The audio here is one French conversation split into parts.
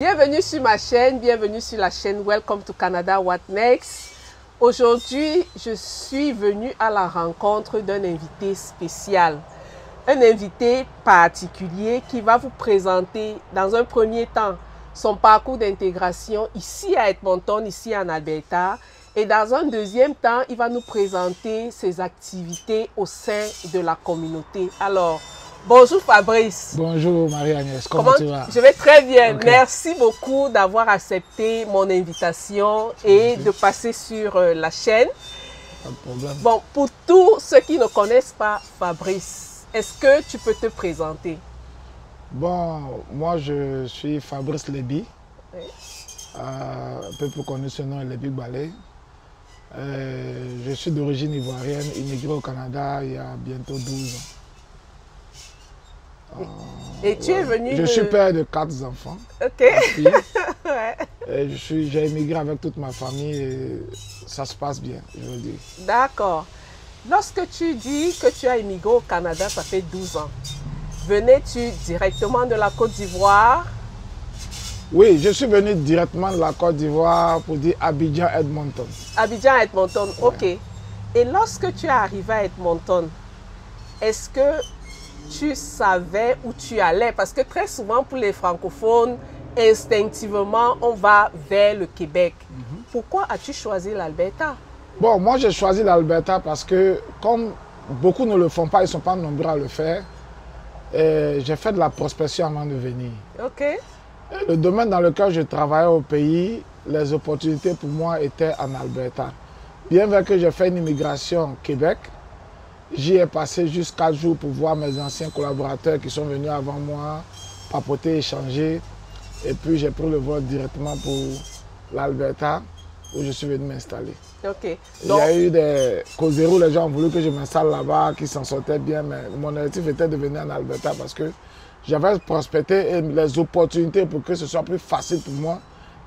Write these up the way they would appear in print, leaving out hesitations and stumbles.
Bienvenue sur ma chaîne, bienvenue sur la chaîne Welcome to Canada, What Next. Aujourd'hui, je suis venue à la rencontre d'un invité spécial. Un invité particulier qui va vous présenter dans un premier temps son parcours d'intégration ici à Edmonton, ici en Alberta. Et dans un deuxième temps, il va nous présenter ses activités au sein de la communauté. Alors, bonjour Fabrice. Bonjour Marie-Agnès, comment tu vas? Je vais très bien. Okay. Merci beaucoup d'avoir accepté mon invitation et de passer sur la chaîne. Pas de problème. Bon, pour tous ceux qui ne connaissent pas Fabrice, est-ce que tu peux te présenter? Bon, moi je suis Fabrice Léby, Oui. Un peu plus connu ce nom Léby Balé. Je suis d'origine ivoirienne, immigré au Canada il y a bientôt 12 ans. Et tu es venu Je suis père de 4 enfants. Ok. Ouais. J'ai immigré avec toute ma famille et ça se passe bien, je veux dire. D'accord. Lorsque tu dis que tu as immigré au Canada, ça fait 12 ans. Venais-tu directement de la Côte d'Ivoire? Oui, je suis venu directement de la Côte d'Ivoire pour dire Abidjan-Edmonton. Abidjan-Edmonton, Ouais. ok. Et lorsque tu es arrivé à Edmonton, est-ce que tu savais où tu allais? Parce que très souvent pour les francophones, instinctivement, on va vers le Québec. Pourquoi as-tu choisi l'Alberta? Bon, moi j'ai choisi l'Alberta parce que comme beaucoup ne le font pas, ils ne sont pas nombreux à le faire, j'ai fait de la prospection avant de venir. Ok. Et le domaine dans lequel je travaillais au pays, les opportunités pour moi étaient en Alberta. Bien vrai que j'ai fait une immigration au Québec, j'y ai passé juste 4 jours pour voir mes anciens collaborateurs qui sont venus avant moi, papoter, échanger. Et puis j'ai pris le vol directement pour l'Alberta où je suis venu m'installer. Ok. Il y a eu des causeries où les gens ont voulu que je m'installe là-bas, qui s'en sortaient bien, mais mon objectif était de venir en Alberta parce que j'avais prospecté et les opportunités pour que ce soit plus facile pour moi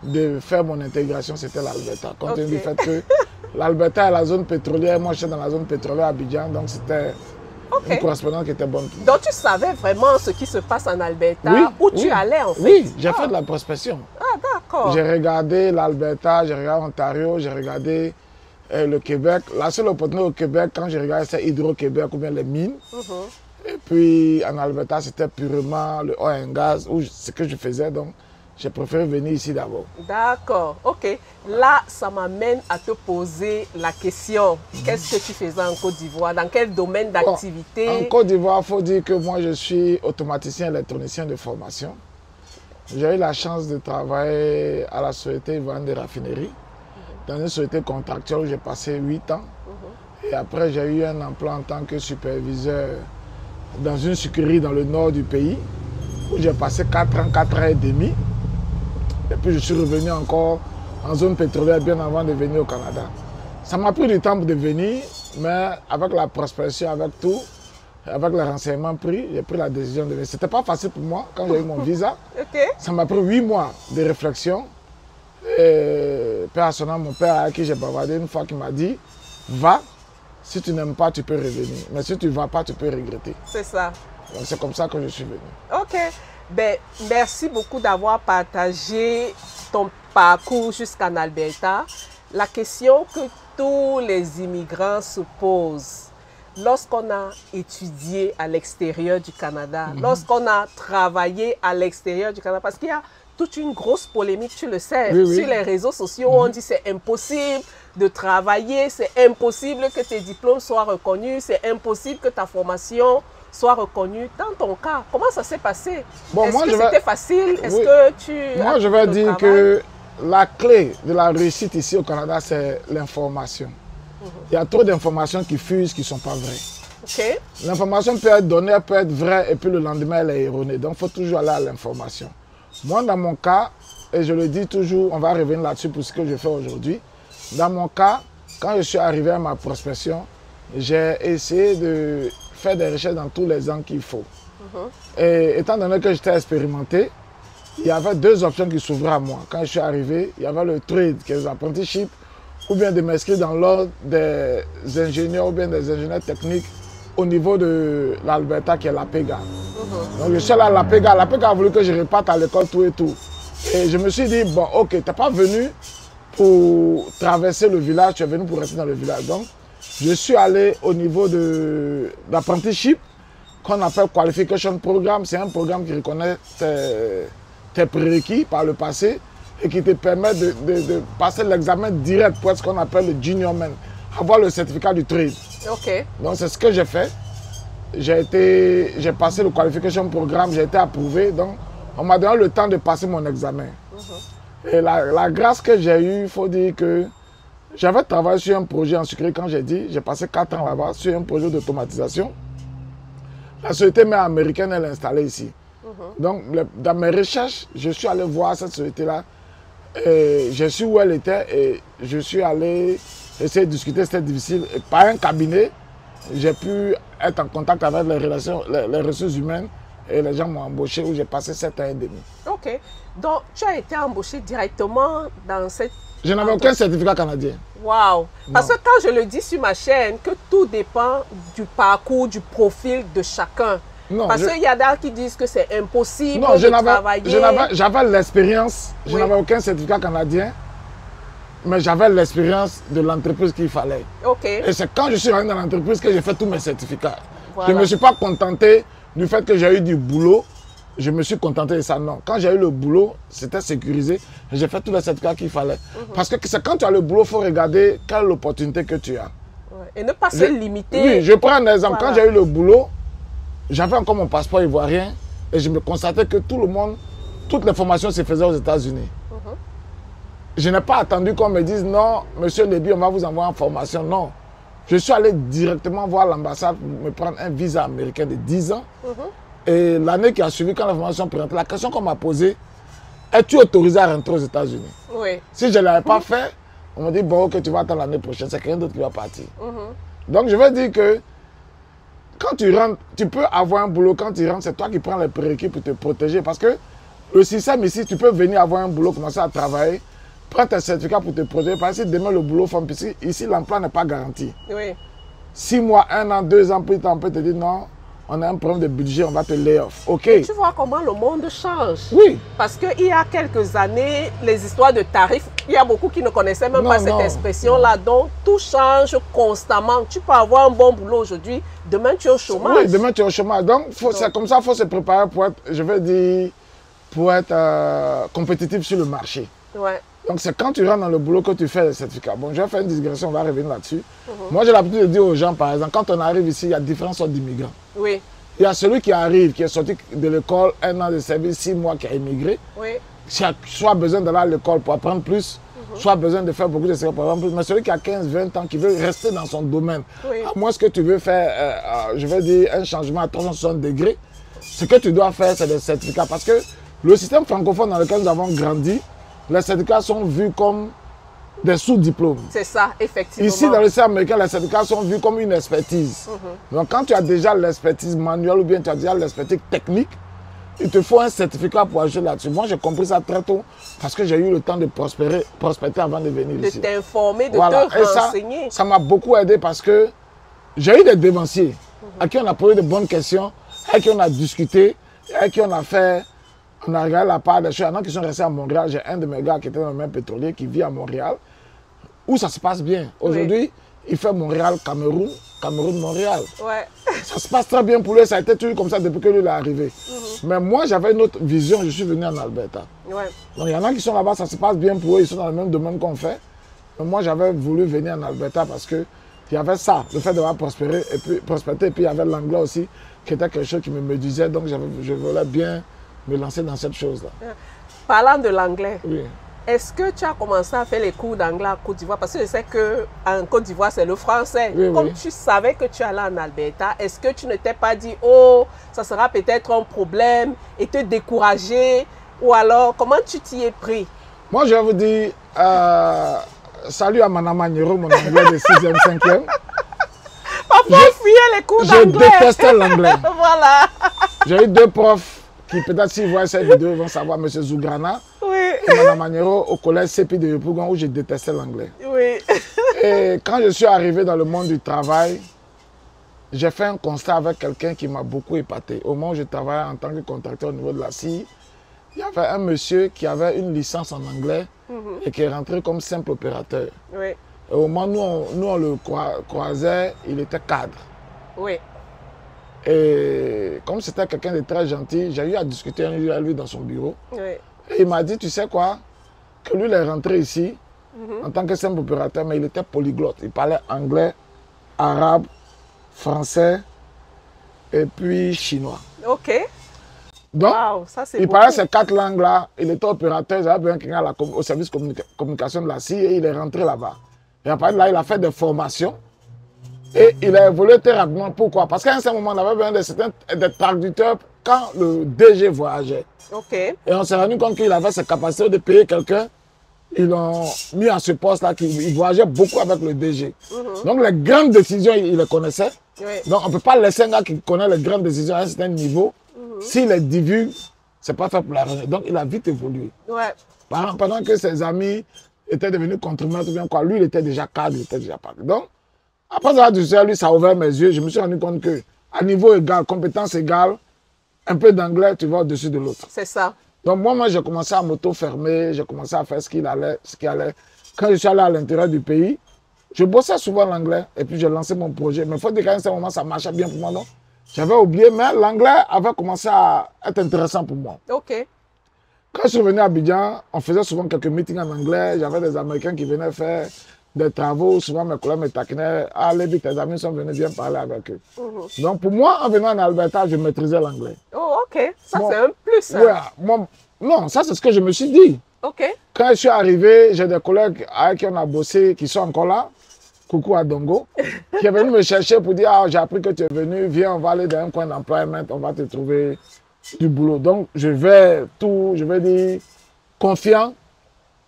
de faire mon intégration, c'était l'Alberta. Compte tenu du fait que l'Alberta est la zone pétrolière, moi je suis dans la zone pétrolière à Abidjan, donc c'était une correspondance qui était bonne pour moi. Donc tu savais vraiment ce qui se passe en Alberta, Oui, où oui. tu allais en fait? Oui, j'ai fait de la prospection. Ah, d'accord. J'ai regardé l'Alberta, j'ai regardé l'Ontario, j'ai regardé le Québec. La seule opportunité au Québec, quand j'ai regardé, c'est Hydro-Québec ou bien les mines. Et puis en Alberta, c'était purement le oil and gas, où ce que je faisais. Donc, j'ai préféré venir ici d'abord. D'accord, ok. Là, ça m'amène à te poser la question. Qu'est-ce que tu faisais en Côte d'Ivoire? Dans quel domaine d'activité? En Côte d'Ivoire, il faut dire que moi, je suis automaticien électronicien de formation. J'ai eu la chance de travailler à la Société ivoirienne de raffinerie, dans une société contractuelle où j'ai passé 8 ans. Et après, j'ai eu un emploi en tant que superviseur dans une sucrerie dans le nord du pays, où j'ai passé 4 ans, 4 ans et demi. Et puis je suis revenu encore en zone pétrolière bien avant de venir au Canada. Ça m'a pris du temps pour venir, mais avec la prospection, avec tout, avec les renseignements pris, j'ai pris la décision de venir. C'était pas facile pour moi quand j'ai eu mon visa. Ça m'a pris 8 mois de réflexion. Et personnellement, mon père avec qui j'ai bavardé une fois qui m'a dit, va, si tu n'aimes pas, tu peux revenir. Mais si tu ne vas pas, tu peux regretter. C'est ça. Donc c'est comme ça que je suis venu. Ok. Ben, merci beaucoup d'avoir partagé ton parcours jusqu'en Alberta. La question que tous les immigrants se posent lorsqu'on a étudié à l'extérieur du Canada, lorsqu'on a travaillé à l'extérieur du Canada, parce qu'il y a toute une grosse polémique, tu le sais, sur les réseaux sociaux, où on dit c'est impossible de travailler, c'est impossible que tes diplômes soient reconnus, c'est impossible que ta formation soit reconnue. Dans ton cas, comment ça s'est passé? Bon, Est-ce que c'était facile? Est-ce Oui. que tu... Moi, je vais dire que la clé de la réussite ici au Canada, c'est l'information. Il y a trop d'informations qui fusent, qui ne sont pas vraies. Ok. L'information peut être donnée, peut être vraie, et puis le lendemain, elle est erronée. Donc, il faut toujours aller à l'information. Moi, dans mon cas, et je le dis toujours, on va revenir là-dessus pour ce que je fais aujourd'hui. Dans mon cas, quand je suis arrivé à ma prospection, j'ai essayé de faire des recherches dans tous les angles qu'il faut. Et étant donné que j'étais expérimenté, il y avait 2 options qui s'ouvraient à moi. Quand je suis arrivé, il y avait le trade, qui est les apprenticeships, ou bien de m'inscrire dans l'ordre des ingénieurs ou bien des ingénieurs techniques au niveau de l'Alberta, qui est la PEGA. Donc je suis allé à la PEGA. La PEGA a voulu que je reparte à l'école tout et tout. Et je me suis dit, bon, ok, tu n'es pas venu pour traverser le village, tu es venu pour rester dans le village. Donc, je suis allé au niveau de l'apprenticeship, qu'on appelle Qualification Programme. C'est un programme qui reconnaît tes prérequis par le passé et qui te permet de passer l'examen direct pour ce qu'on appelle le Junior Man, avoir le certificat du trade. Ok. Donc, c'est ce que j'ai fait. J'ai passé le Qualification Programme, j'ai été approuvé. Donc, on m'a donné le temps de passer mon examen. Et la grâce que j'ai eue, il faut dire que j'avais travaillé sur un projet en sucrerie, quand j'ai dit, j'ai passé 4 ans là-bas sur un projet d'automatisation. La société mère américaine, elle est installée ici. Donc, dans mes recherches, je suis allé voir cette société-là. Je suis où elle était et je suis allé essayer de discuter, c'était difficile. Et par un cabinet, j'ai pu être en contact avec les ressources humaines et les gens m'ont embauché où j'ai passé 7 ans et demi. Ok. Donc, tu as été embauché directement dans cette... Je n'avais aucun certificat canadien. Waouh! Parce que quand je le dis sur ma chaîne, que tout dépend du parcours, du profil de chacun. Non, parce qu'il y a d'autres qui disent que c'est impossible non, de travailler. J'avais l'expérience, je n'avais aucun certificat canadien, mais j'avais l'expérience de l'entreprise qu'il fallait. Ok. Et c'est quand je suis rentré dans l'entreprise que j'ai fait tous mes certificats. Voilà. Je ne me suis pas contenté du fait que j'ai eu du boulot. Je me suis contenté de ça, non. Quand j'ai eu le boulot, c'était sécurisé. J'ai fait tous les certificats qu'il fallait. Parce que c'est quand tu as le boulot, il faut regarder quelle opportunité que tu as. Ouais. Et ne pas se limiter. Oui, je prends un exemple. Voilà. Quand j'ai eu le boulot, j'avais encore mon passeport ivoirien et je me constatais que tout le monde, toutes les formations se faisaient aux États-Unis. Je n'ai pas attendu qu'on me dise non, monsieur Lébi, on va vous envoyer en formation. Non. Je suis allé directement voir l'ambassade pour me prendre un visa américain de 10 ans. Et l'année qui a suivi, quand la formation présentée, la question qu'on m'a posée, es-tu autorisé à rentrer aux États-Unis? Oui. Si je ne l'avais pas fait, on m'a dit, bon, ok, tu vas attendre l'année prochaine, c'est quelqu'un d'autre qui va partir. Donc, je veux dire que quand tu rentres, tu peux avoir un boulot, quand tu rentres, c'est toi qui prends les prérequis pour te protéger. Parce que le système ici, tu peux venir avoir un boulot, commencer à travailler, prends tes certificats pour te protéger. Parce que si demain le boulot forme, ici, l'emploi n'est pas garanti. Oui. 6 mois, 1 an, 2 ans plus tard, on peut te dire non, on a un problème de budget, on va te lay off. Ok. Et tu vois comment le monde change. Oui. Parce qu'il y a quelques années, les histoires de tarifs, il y a beaucoup qui ne connaissaient même pas cette expression-là. Donc, tout change constamment. Tu peux avoir un bon boulot aujourd'hui, demain tu es au chômage. Oui, demain tu es au chômage. Donc, c'est comme ça, il faut se préparer pour être, je vais dire, pour être compétitif sur le marché. Ouais. Donc, c'est quand tu rentres dans le boulot que tu fais les certificats. Bon, je vais faire une digression, on va revenir là-dessus. Moi, j'ai l'habitude de dire aux gens, par exemple, quand on arrive ici, il y a différentes sortes d'immigrants. Oui. Il y a celui qui arrive, qui est sorti de l'école, 1 an de service, 6 mois, qui a immigré. Oui. Qui a soit besoin d'aller à l'école pour apprendre plus, soit besoin de faire beaucoup de services pour apprendre plus. Mais celui qui a 15, 20 ans, qui veut rester dans son domaine, Oui. à moins que tu veux faire, je veux dire, un changement à 360 degrés, ce que tu dois faire, c'est des certificats. Parce que le système francophone dans lequel nous avons grandi, les certificats sont vus comme des sous-diplômes. C'est ça, effectivement. Ici, dans le système américain, les certificats sont vus comme une expertise. Donc, quand tu as déjà l'expertise manuelle ou bien tu as déjà l'expertise technique, il te faut un certificat pour agir là-dessus. Moi, j'ai compris ça très tôt parce que j'ai eu le temps de prospérer avant de venir ici. De t'informer, de Voilà. te renseigner. Ça m'a beaucoup aidé parce que j'ai eu des dévanciers à qui on a posé de bonnes questions, avec qui on a discuté, avec qui on a fait... On a regardé la part des choses. Il y en a qui sont restés à Montréal. J'ai un de mes gars qui était dans le même pétrolier qui vit à Montréal, où ça se passe bien. Aujourd'hui, il fait Montréal-Cameroun, Cameroun-Montréal. Ouais. Ça se passe très bien pour lui. Ça a été toujours comme ça depuis que lui est arrivé. Mais moi, j'avais une autre vision. Je suis venu en Alberta. Ouais. Donc, il y en a qui sont là-bas. Ça se passe bien pour eux. Ils sont dans le même domaine qu'on fait. Mais moi, j'avais voulu venir en Alberta parce que il y avait ça, le fait d'avoir prospéré et puis prospéré. Et puis, il y avait l'anglais aussi, qui était quelque chose qui me disait. Donc, je voulais bien me lancer dans cette chose-là. Parlant de l'anglais, Oui. est-ce que tu as commencé à faire les cours d'anglais à Côte d'Ivoire? Parce que je sais qu'en Côte d'Ivoire, c'est le français. Oui, Comme oui. tu savais que tu allais en Alberta, est-ce que tu ne t'es pas dit, oh, ça sera peut-être un problème et te décourager? Ou alors, comment tu t'y es pris? Moi, je vais vous dire, salut à Manama Nyero, mon anglais de 6e, 5e. Parfois, on fuyait les cours Je d'anglais. détestais l'anglais. Voilà. J'ai eu 2 profs qui, peut-être s'ils voient cette vidéo, vont savoir, M. Zougrana Oui. et Mme Maniero au collège CEPI de Yopougon où je détestais l'anglais. Oui. Et quand je suis arrivé dans le monde du travail, j'ai fait un constat avec quelqu'un qui m'a beaucoup épaté. Au moment où je travaillais en tant que contracteur au niveau de la CIE, il y avait un monsieur qui avait une licence en anglais et qui est rentré comme simple opérateur. Oui. Et au moment où nous on le croisait, il était cadre. Oui. Et comme c'était quelqu'un de très gentil, j'ai eu à discuter avec lui dans son bureau. Oui. Et il m'a dit, tu sais quoi, que lui il est rentré ici en tant que simple opérateur, mais il était polyglotte. Il parlait anglais, arabe, français et puis chinois. OK. Donc, Wow, ça c'est il beaucoup. parlait ces 4 langues-là, il était opérateur, il avait besoin quelqu'un au service communication de la CIA et il est rentré là-bas. Et à partir de là, il a fait des formations et il a évolué très rapidement. Pourquoi? Parce qu'à un certain moment, on avait besoin des traducteurs quand le DG voyageait. OK. Et on s'est rendu compte qu'il avait cette capacité de payer quelqu'un. Ils l'ont mis à ce poste-là, qu'il voyageait beaucoup avec le DG. Donc les grandes décisions, il les connaissait. Oui. Donc on ne peut pas laisser un gars qui connaît les grandes décisions à un certain niveau. S'il les divulgue, ce n'est pas fait pour la raison. Donc il a vite évolué. Ouais. Pendant que ses amis étaient devenus contremaîtres, bien quoi, lui il était déjà cadre, il était déjà parti. Donc, après avoir discuté avec lui, ça a ouvert mes yeux. Je me suis rendu compte qu'à niveau égal, compétence égale, un peu d'anglais, tu vas au-dessus de l'autre. C'est ça. Donc moi j'ai commencé à m'auto-fermer, j'ai commencé à faire ce qui allait. Quand je suis allé à l'intérieur du pays, je bossais souvent l'anglais et puis j'ai lancé mon projet. Mais il faut dire qu'à un certain moment, ça marchait bien pour moi, non? J'avais oublié, mais l'anglais avait commencé à être intéressant pour moi. OK. Quand je suis venu à Abidjan, on faisait souvent quelques meetings en anglais. J'avais des Américains qui venaient faire des travaux. Souvent, mes collègues me taquinaient. Ah, les tes amis sont venus, viens parler avec eux. Donc, pour moi, en venant en Alberta, je maîtrisais l'anglais. Oh, OK. Ça, Bon, c'est un plus. Hein. ouais, non, ça, c'est ce que je me suis dit. OK. Quand je suis arrivé, j'ai des collègues avec qui on a bossé qui sont encore là. Coucou à Dongo, qui est venu me chercher pour dire, ah, j'ai appris que tu es venu, viens, on va aller dans un coin d'employment, on va te trouver du boulot. Donc, je vais dire, confiant,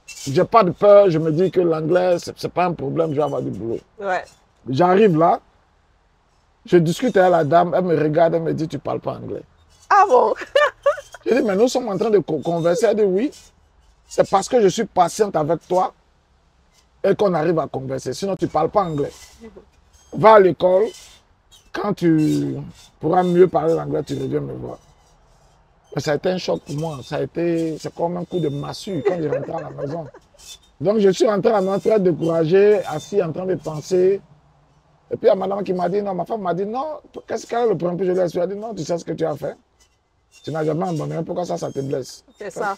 j'ai pas de peur, je me dis que l'anglais, c'est pas un problème, je vais avoir du boulot. Ouais. J'arrive là, je discute avec la dame, elle me regarde, elle me dit, tu parles pas anglais. Ah bon? Je dis, mais nous sommes en train de converser. Elle dit, oui, c'est parce que je suis patiente avec toi et qu'on arrive à converser. Sinon, tu ne parles pas anglais. Va à l'école. Quand tu pourras mieux parler l'anglais, tu reviens me voir. Mais ça a été un choc pour moi. C'est comme un coup de massue quand je rentre à la maison. Donc, je suis rentré à la maison très découragé, assis en train de penser. Et puis, il y a madame qui m'a dit, non, ma femme m'a dit, non, qu'est-ce qu'elle est le problème? Puis je lui ai dit, non, tu sais ce que tu as fait. Tu n'as jamais abandonné. Pourquoi ça te blesse? C'est ça.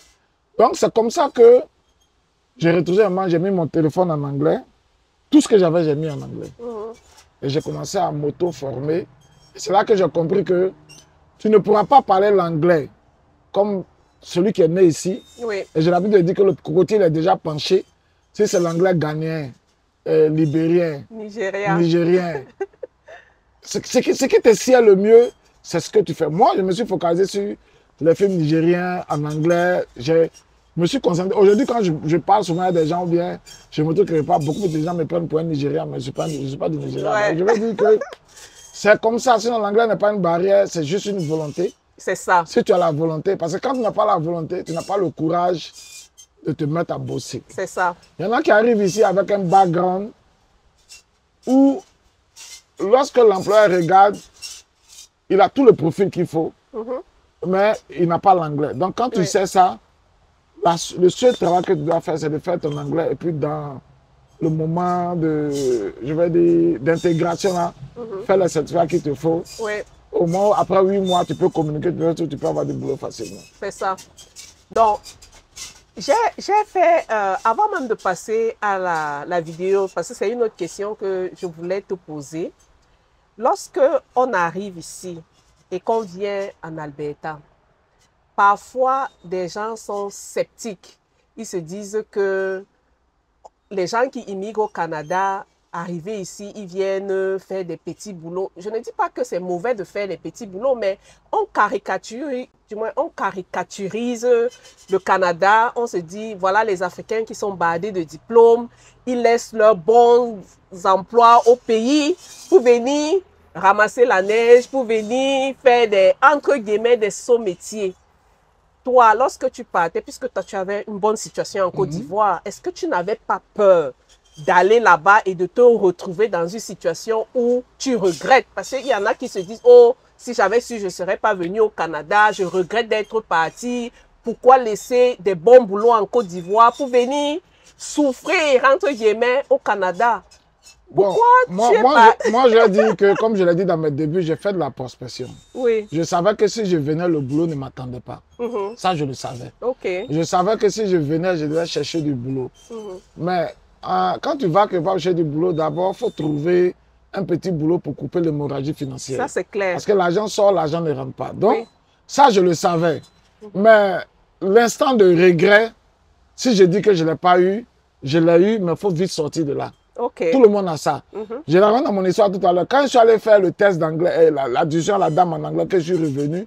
Donc, c'est comme ça que j'ai retrouvé un moment, j'ai mis mon téléphone en anglais. Tout ce que j'avais, j'ai mis en anglais. Et j'ai commencé à m'auto-former. C'est là que j'ai compris que tu ne pourras pas parler l'anglais comme celui qui est né ici. Oui. Et j'ai l'habitude de dire que le cocotier est déjà penché. Si c'est l'anglais ghanéen, libérien, nigérien. Ce qui te sied le mieux, c'est ce que tu fais. Moi, je me suis focalisé sur les films nigériens en anglais. Je me suis concentré. Aujourd'hui, quand je parle souvent à des gens, ou bien je me trouve que pas beaucoup de gens me prennent pour un Nigérien, mais je ne suis pas du Nigeria. Ouais. Je veux dire que c'est comme ça. Sinon, l'anglais n'est pas une barrière, c'est juste une volonté. C'est ça. Si tu as la volonté, parce que quand tu n'as pas la volonté, tu n'as pas le courage de te mettre à bosser. C'est ça. Il y en a qui arrivent ici avec un background où, lorsque l'employeur regarde, il a tout le profil qu'il faut, mais il n'a pas l'anglais. Donc, quand tu sais ça, le seul travail que tu dois faire, c'est de faire ton anglais. Et puis, dans le moment d'intégration, faire les certificats qu'il te faut. Oui. Au moins, après 8 mois, tu peux communiquer, tu peux avoir du boulot facilement. C'est ça. Donc, j'ai fait, avant même de passer à la vidéo, parce que c'est une autre question que je voulais te poser. Lorsque on arrive ici et qu'on vient en Alberta, parfois des gens sont sceptiques. Ils se disent que les gens qui immigrent au Canada, arrivés ici, ils viennent faire des petits boulots. Je ne dis pas que c'est mauvais de faire des petits boulots, mais on caricaturise le Canada. On se dit, voilà les Africains qui sont bardés de diplômes, ils laissent leurs bons emplois au pays pour venir ramasser la neige, pour venir faire entre guillemets, des sauts métiers. Toi, lorsque tu partais, puisque toi, tu avais une bonne situation en Côte d'Ivoire, est-ce que tu n'avais pas peur d'aller là-bas et de te retrouver dans une situation où tu regrettes? Parce qu'il y en a qui se disent, oh, si j'avais su, je ne serais pas venu au Canada, je regrette d'être parti. pourquoi laisser des bons boulots en Côte d'Ivoire pour venir souffrir, entre guillemets, au Canada? Pourquoi moi, tu es moi, pas... moi, je dis que, comme je l'ai dit dans mes débuts, j'ai fait de la prospection. Oui. Je savais que si je venais, le boulot ne m'attendait pas. Ça, je le savais. OK. Je savais que si je venais, je devais chercher du boulot. Mais quand tu vas chercher du boulot, d'abord, il faut trouver un petit boulot pour couper l'hémorragie financière. Ça, c'est clair. Parce que l'argent sort, l'argent ne rentre pas. Donc, Oui. ça, je le savais. Mais l'instant de regret, si je dis que je ne l'ai pas eu, je l'ai eu, mais il faut vite sortir de là. OK. Tout le monde a ça. Je l'avais dans mon histoire tout à l'heure. Quand je suis allé faire le test d'anglais, l'addition à la dame en anglais, que je suis revenu,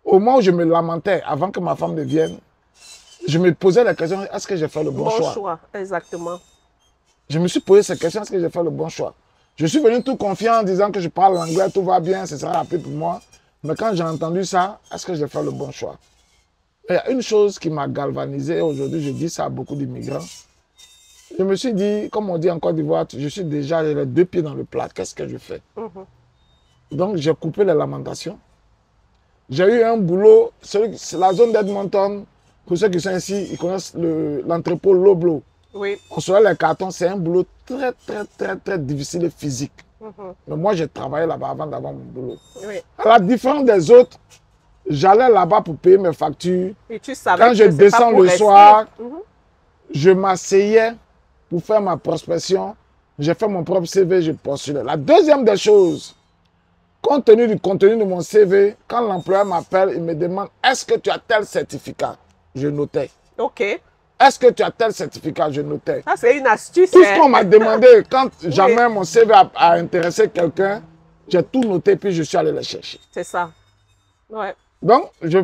au moment où je me lamentais, avant que ma femme ne vienne, je me posais la question, est-ce que j'ai fait le bon choix? Bon choix, exactement. Je me suis posé cette question, est-ce que j'ai fait le bon choix? Je suis venu tout confiant en disant que je parle anglais, tout va bien, ce sera rapide pour moi. Mais quand j'ai entendu ça, est-ce que j'ai fait le bon choix? Il y a une chose qui m'a galvanisé, aujourd'hui je dis ça à beaucoup d'immigrants. Je me suis dit, comme on dit en Côte d'Ivoire, je suis déjà les deux pieds dans le plat, qu'est-ce que je fais? Donc j'ai coupé les lamentations. J'ai eu un boulot, c'est la zone d'Edmonton, pour ceux qui sont ici, ils connaissent l'entrepôt Loblo. Oui. On se les cartons, c'est un boulot très difficile et physique. Mais moi, j'ai travaillé là-bas avant d'avoir mon boulot. Oui. À la différence des autres, j'allais là-bas pour payer mes factures. Et tu savais Quand que je c'est pas descends pour le rester. soir, je m'asseyais pour faire ma prospection. J'ai fait mon propre CV, je postulais. La deuxième des choses, compte tenu du contenu de mon CV, quand l'employeur m'appelle, il me demande « Est-ce que tu as tel certificat ?» Je notais. OK. Est-ce que tu as tel certificat? Je notais. Ça, c'est une astuce. Tout hein. ce qu'on m'a demandé, quand jamais mon CV a intéressé quelqu'un, j'ai tout noté, puis je suis allé le chercher. C'est ça. Ouais. Donc, je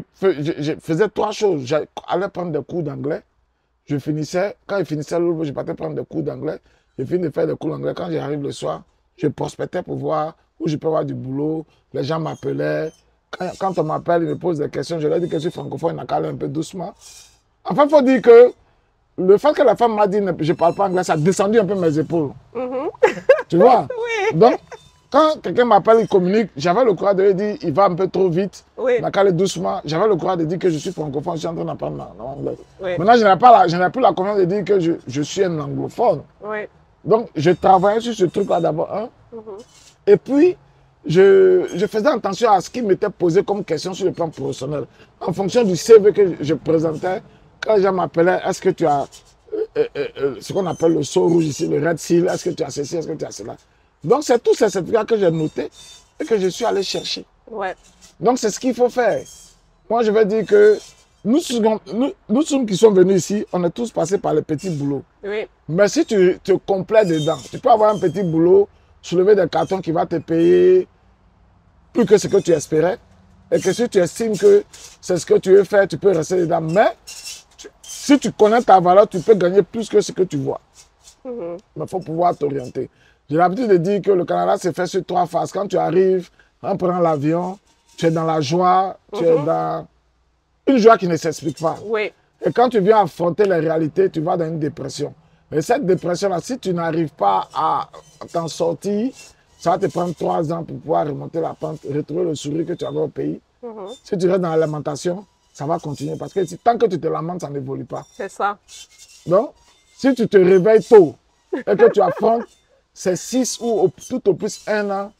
faisais trois choses. J'allais prendre des cours d'anglais. Je finissais, quand il finissait, je partais prendre des cours d'anglais. Je finis de faire des cours d'anglais. Quand j'arrive le soir, je prospectais pour voir où je peux avoir du boulot. Les gens m'appelaient. Quand on m'appelle, ils me posent des questions. Je leur dis que je suis francophone, ils m'accalent un peu doucement. Enfin, il faut dire que le fait que la femme m'a dit que je ne parle pas anglais, ça a descendu un peu mes épaules. Tu vois? Oui. Donc, quand quelqu'un m'appelle, il communique, j'avais le courage de lui dire il va un peu trop vite, Oui. il m'a calé doucement. J'avais le courage de dire que je suis francophone, je suis en train d'apprendre l'anglais. Oui. Maintenant, je n'ai plus la confiance de dire que je suis un anglophone. Oui. Donc, je travaillais sur ce truc-là d'abord. Et puis, je faisais attention à ce qui m'était posé comme question sur le plan professionnel. En fonction du CV que je présentais, quand les gens m'appelaient, est-ce que tu as ce qu'on appelle le sceau rouge ici, le red seal, est-ce que tu as ceci, est-ce que tu as cela? Donc, c'est tous ces certificats que j'ai notés et que je suis allé chercher. Ouais. Donc, c'est ce qu'il faut faire. Moi, je vais dire que nous qui sommes venus ici, on est tous passés par les petits boulots. Oui. Mais si tu te complais dedans, tu peux avoir un petit boulot, soulever des cartons qui va te payer plus que ce que tu espérais. Et que si tu estimes que c'est ce que tu veux faire, tu peux rester dedans. Mais si tu connais ta valeur, tu peux gagner plus que ce que tu vois. Mais il faut pouvoir t'orienter. J'ai l'habitude de dire que le Canada s'est fait sur trois phases. Quand tu arrives, en prenant l'avion, tu es dans la joie, tu es dans une joie qui ne s'explique pas. Oui. Et quand tu viens affronter les réalités, tu vas dans une dépression. Et cette dépression-là, si tu n'arrives pas à t'en sortir, ça va te prendre 3 ans pour pouvoir remonter la pente, retrouver le sourire que tu avais au pays. Si tu restes dans l'alimentation, ça va continuer. Parce que tant que tu te lamentes, ça n'évolue pas. C'est ça. Donc, si tu te réveilles tôt et que tu affrontes ces 6 ou tout au plus 1 an,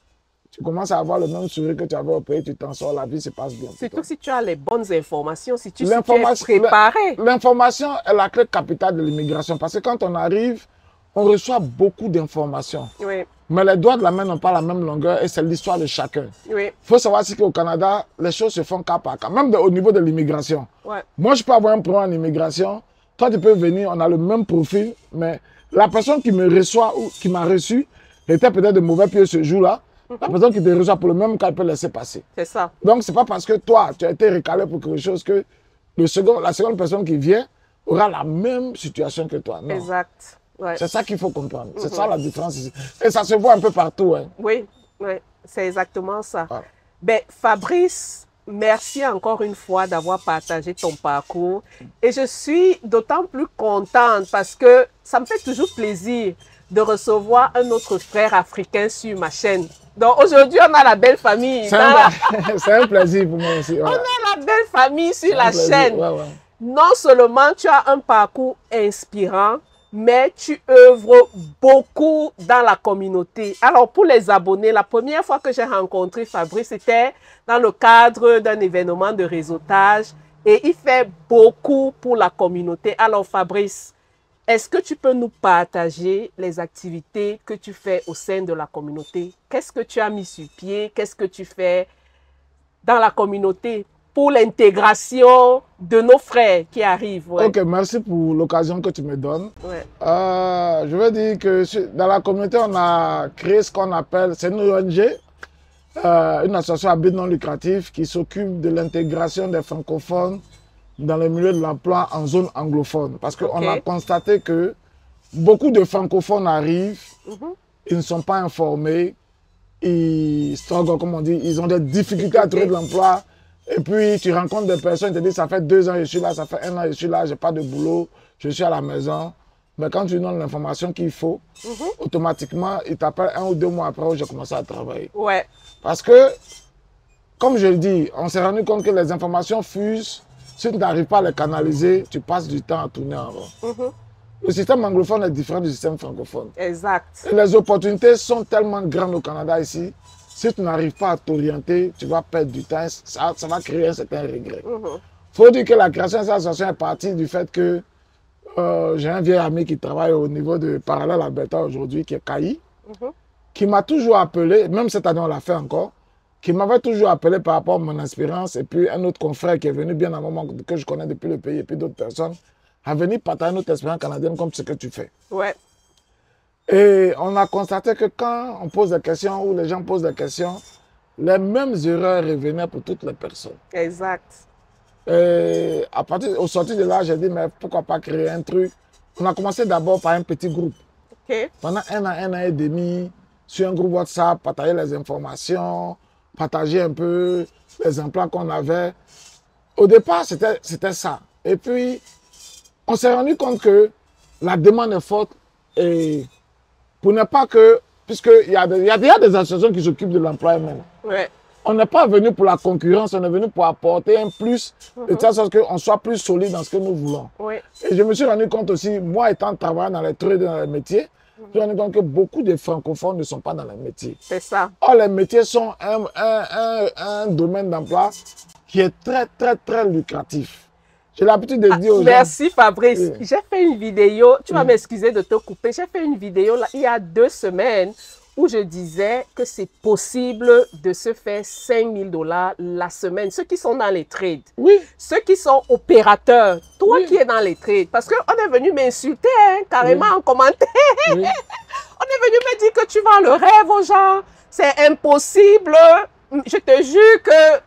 tu commences à avoir le même sourire que tu avais au pays, tu t'en sors, la vie se passe bien. Surtout si tu as les bonnes informations, si tu es préparé. L'information est la clé capitale de l'immigration. Parce que quand on arrive, on reçoit beaucoup d'informations. Oui. Mais les doigts de la main n'ont pas la même longueur et c'est l'histoire de chacun. Oui. Il faut savoir qu'au Canada, les choses se font cas par cas, même au niveau de l'immigration. Ouais. Moi, je peux avoir un problème en immigration. Toi, tu peux venir, on a le même profil, mais la personne qui me reçoit ou qui m'a reçu était peut-être de mauvais pied ce jour-là. La personne qui te reçoit pour le même cas, elle peut laisser passer. C'est ça. Donc, ce n'est pas parce que toi, tu as été recalé pour quelque chose que la seconde personne qui vient aura la même situation que toi. Non. Exact. Ouais. C'est ça qu'il faut comprendre. C'est ça la différence ici. Et ça se voit un peu partout. Hein. Oui, oui, c'est exactement ça. Ah. Ben, Fabrice, merci encore une fois d'avoir partagé ton parcours. Et je suis d'autant plus contente parce que ça me fait toujours plaisir de recevoir un autre frère africain sur ma chaîne. Donc aujourd'hui, on a la belle famille. C'est un plaisir pour moi aussi. Voilà. On a la belle famille sur la chaîne. Ouais, ouais. Non seulement tu as un parcours inspirant, mais tu œuvres beaucoup dans la communauté. Alors, pour les abonnés, la première fois que j'ai rencontré Fabrice, c'était dans le cadre d'un événement de réseautage et il fait beaucoup pour la communauté. Alors, Fabrice, est-ce que tu peux nous partager les activités que tu fais au sein de la communauté? Qu'est-ce que tu as mis sur pied? Qu'est-ce que tu fais dans la communauté pour l'intégration de nos frères qui arrivent? Ouais. Ok, merci pour l'occasion que tu me donnes. Ouais. Je veux dire que dans la communauté, on a créé ce qu'on appelle, c'est une ONG, une association à but non lucratif qui s'occupe de l'intégration des francophones dans le milieu de l'emploi en zone anglophone. Parce qu'on a constaté que beaucoup de francophones arrivent, ils ne sont pas informés, ils strugglent, comme on dit, ils ont des difficultés à trouver de l'emploi. Et puis, tu rencontres des personnes, ils te disent, ça fait 2 ans que je suis là, ça fait 1 an que je suis là, je n'ai pas de boulot, je suis à la maison. Mais quand tu donnes l'information qu'il faut, automatiquement, ils t'appellent 1 ou 2 mois après où j'ai commencé à travailler. Ouais. Parce que, comme je le dis, on s'est rendu compte que les informations fusent. Si tu n'arrives pas à les canaliser, tu passes du temps à tourner en rond. Le système anglophone est différent du système francophone. Exact. Et les opportunités sont tellement grandes au Canada ici. Si tu n'arrives pas à t'orienter, tu vas perdre du temps, ça va créer un certain regret. Il faut dire que la création de cette association est partie du fait que j'ai un vieil ami qui travaille au niveau de Parallèle Alberta aujourd'hui, qui est Kaï, qui m'a toujours appelé, même cette année on l'a fait encore, qui m'avait toujours appelé par rapport à mon expérience. Et puis un autre confrère qui est venu bien à un moment que je connais depuis le pays, et puis d'autres personnes, a venu partager notre expérience canadienne comme ce que tu fais. Ouais. Et on a constaté que quand on pose des questions ou les gens posent des questions, les mêmes erreurs revenaient pour toutes les personnes. Exact. Et au sorti de là, j'ai dit, mais pourquoi pas créer un truc? On a commencé d'abord par un petit groupe. Pendant 1 an et demi, sur un groupe WhatsApp, partager les informations, partager un peu les emplois qu'on avait. Au départ, c'était ça. Et puis, on s'est rendu compte que la demande est forte et pour ne pas que, puisqu'il y a déjà des associations qui s'occupent de l'emploi même. Ouais. On n'est pas venu pour la concurrence, on est venu pour apporter un plus, de telle sorte qu'on soit plus solide dans ce que nous voulons. Ouais. Et je me suis rendu compte aussi, moi étant travaillant dans les trades, dans les métiers, je me suis rendu compte que beaucoup de francophones ne sont pas dans les métiers. C'est ça. Or, les métiers sont un domaine d'emploi qui est très, très, très lucratif. J'ai l'habitude de dire aux gens... Merci Fabrice. Oui. J'ai fait une vidéo, tu vas m'excuser de te couper, j'ai fait une vidéo là, il y a 2 semaines où je disais que c'est possible de se faire 5 000 $ la semaine. Ceux qui sont dans les trades, ceux qui sont opérateurs, toi qui es dans les trades, parce qu'on est venu m'insulter carrément en commentaire. On est venu me dire que tu vends le rêve aux gens, c'est impossible. Je te jure que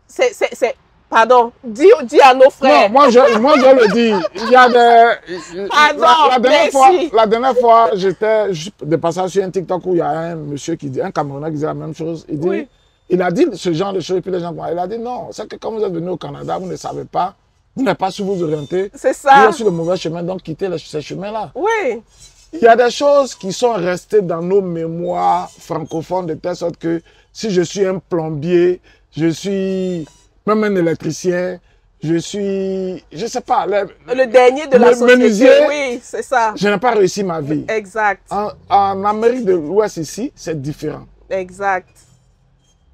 c'est pardon, dis à nos frères. Non, moi je le dis. Il y a des... Pardon, la dernière fois, j'étais de passage sur un TikTok où il y a un monsieur qui dit, un Camerounais qui disait la même chose. Il dit, il a dit ce genre de choses et puis les gens, il a dit non, c'est que quand vous êtes venu au Canada, vous ne savez pas, vous n'avez pas su vous orienter. C'est ça. Vous êtes sur le mauvais chemin, donc quittez ces chemins-là. Oui. Il y a des choses qui sont restées dans nos mémoires francophones de telle sorte que si je suis un plombier, je suis... même un électricien, je suis, je sais pas, le dernier de la société, menuisier, oui, c'est ça. Je n'ai pas réussi ma vie. Exact. En Amérique de l'Ouest ici, c'est différent. Exact.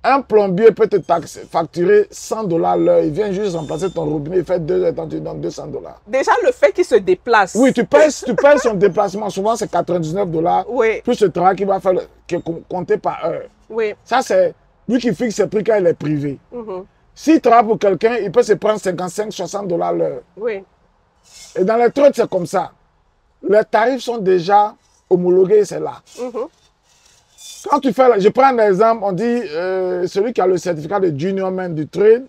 Un plombier peut te facturer 100 $ l'heure, il vient juste remplacer ton robinet, il fait 2 heures, tu donnes 200 $. Déjà, le fait qu'il se déplace. Oui, tu payes son déplacement, souvent c'est 99 $, plus le travail qu'il va faire, qui est compté par heure. Oui. Ça, c'est lui qui fixe ses prix quand il est privé. S'il travaille pour quelqu'un, il peut se prendre 55, 60 $ l'heure. Oui. Et dans les trades, c'est comme ça. Les tarifs sont déjà homologués, c'est là. Quand tu fais, je prends un exemple, on dit celui qui a le certificat de Junior Man du trade,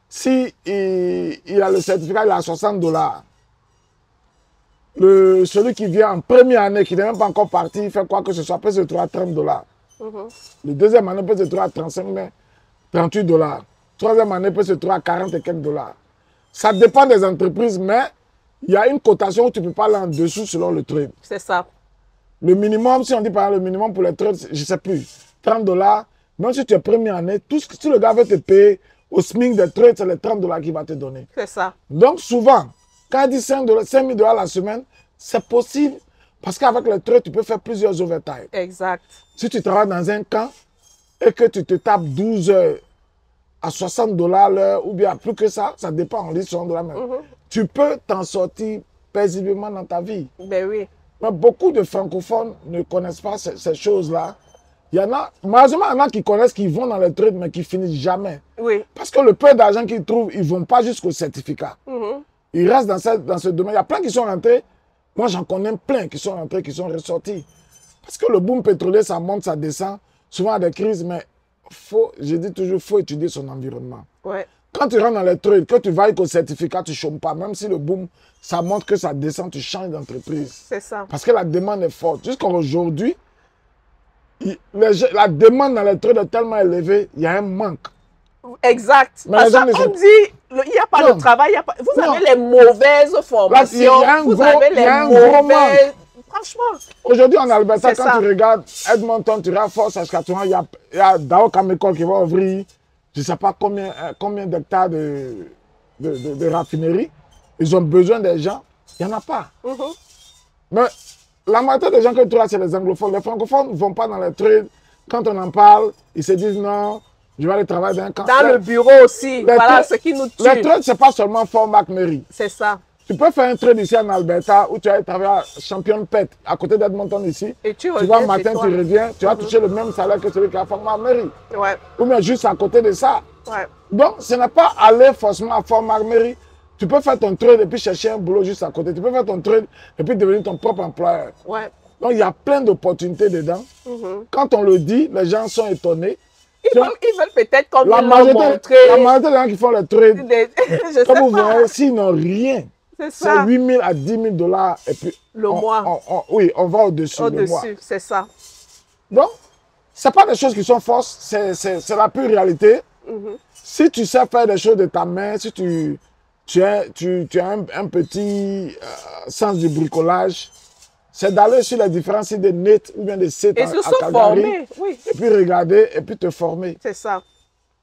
si il a le certificat, il a 60 $. Celui qui vient en première année, qui n'est même pas encore parti, il fait quoi que ce soit, peut se trouver à 30 $. Le deuxième année peut se trouver à 35, mais 38 $. Troisième année peut se trouver à 40 et quelques $. Ça dépend des entreprises, mais il y a une cotation où tu ne peux pas aller en dessous selon le trade. C'est ça. Le minimum, si on dit par exemple le minimum pour les trades, je ne sais plus, $30, même si tu es première année, si le gars veut te payer au SMIC des trades, c'est les $30 qu'il va te donner. C'est ça. Donc souvent, quand il dit $5 la semaine, c'est possible parce qu'avec les trades, tu peux faire plusieurs overtime. Exact. Si tu travailles dans un camp et que tu te tapes 12 heures à $60 l'heure ou bien plus que ça dépend, on dit $60 même. Tu peux t'en sortir paisiblement dans ta vie. Ben oui. Mais beaucoup de francophones ne connaissent pas ces choses-là. Il y en a, malheureusement, il y en a qui connaissent, qui vont dans les trades, mais qui finissent jamais. Oui. Parce que le peu d'argent qu'ils trouvent, ils ne vont pas jusqu'au certificat. Ils restent dans ce domaine. Il y a plein qui sont rentrés. Moi, j'en connais plein qui sont rentrés, qui sont ressortis. Parce que le boom pétrolier, ça monte, ça descend. Souvent, il y a des crises, mais je dis toujours, il faut étudier son environnement. Ouais. Quand tu rentres dans les trades, que tu vas au certificat, tu ne chômes pas. Même si le boom, ça montre que ça descend, tu changes d'entreprise. C'est ça. Parce que la demande est forte. Jusqu'à aujourd'hui, la demande dans les trades est tellement élevée, il y a un manque. Exact. Mais Parce qu'on dit, il n'y a pas de travail, vous avez les mauvaises formations, vous avez les mauvaises... Franchement. Aujourd'hui, en Alberta, quand ça. tu regardes Edmonton, tu regardes Fort Saskatchewan, il y a Dao Kamekol qui va ouvrir, je ne sais pas combien d'hectares de raffineries. Ils ont besoin des gens. Il n'y en a pas. Mais la majorité des gens que tu as, c'est les anglophones. Les francophones ne vont pas dans les trades. Quand on en parle, ils se disent non, je vais aller travailler dans un camp. Dans le bureau aussi, voilà ce qui nous tue. Les trades, ce n'est pas seulement Fort McMurray. C'est ça. Tu peux faire un trade ici en Alberta où tu vas travailler à Champion Pet, à côté d'Edmonton ici. Et tu vas matin, tu reviens, tu vas toucher le même salaire que celui qui a Fort McMurray. Ouais. Ou bien juste à côté de ça. Ouais. Donc, ce n'est pas aller forcément à Fort McMurray. Tu peux faire ton trade et puis chercher un boulot juste à côté. Tu peux faire ton trade et puis devenir ton propre employeur. Ouais. Donc, il y a plein d'opportunités dedans. Quand on le dit, les gens sont étonnés. Ils veulent peut-être comme la ils l'ont majorité, montré. la majorité des gens qui font le trade, comme vous voyez, s'ils n'ont rien, c'est 8 000 à 10 000 dollars et puis le mois. Oui, on va au-dessus. Au-dessus, c'est ça. Donc, ce n'est pas des choses qui sont fausses, c'est la pure réalité. Si tu sais faire des choses de ta main, si tu as un petit sens du bricolage, c'est d'aller sur les différents sites de net ou bien des sites à Calgary, former, oui. Et puis regarder et puis te former. C'est ça.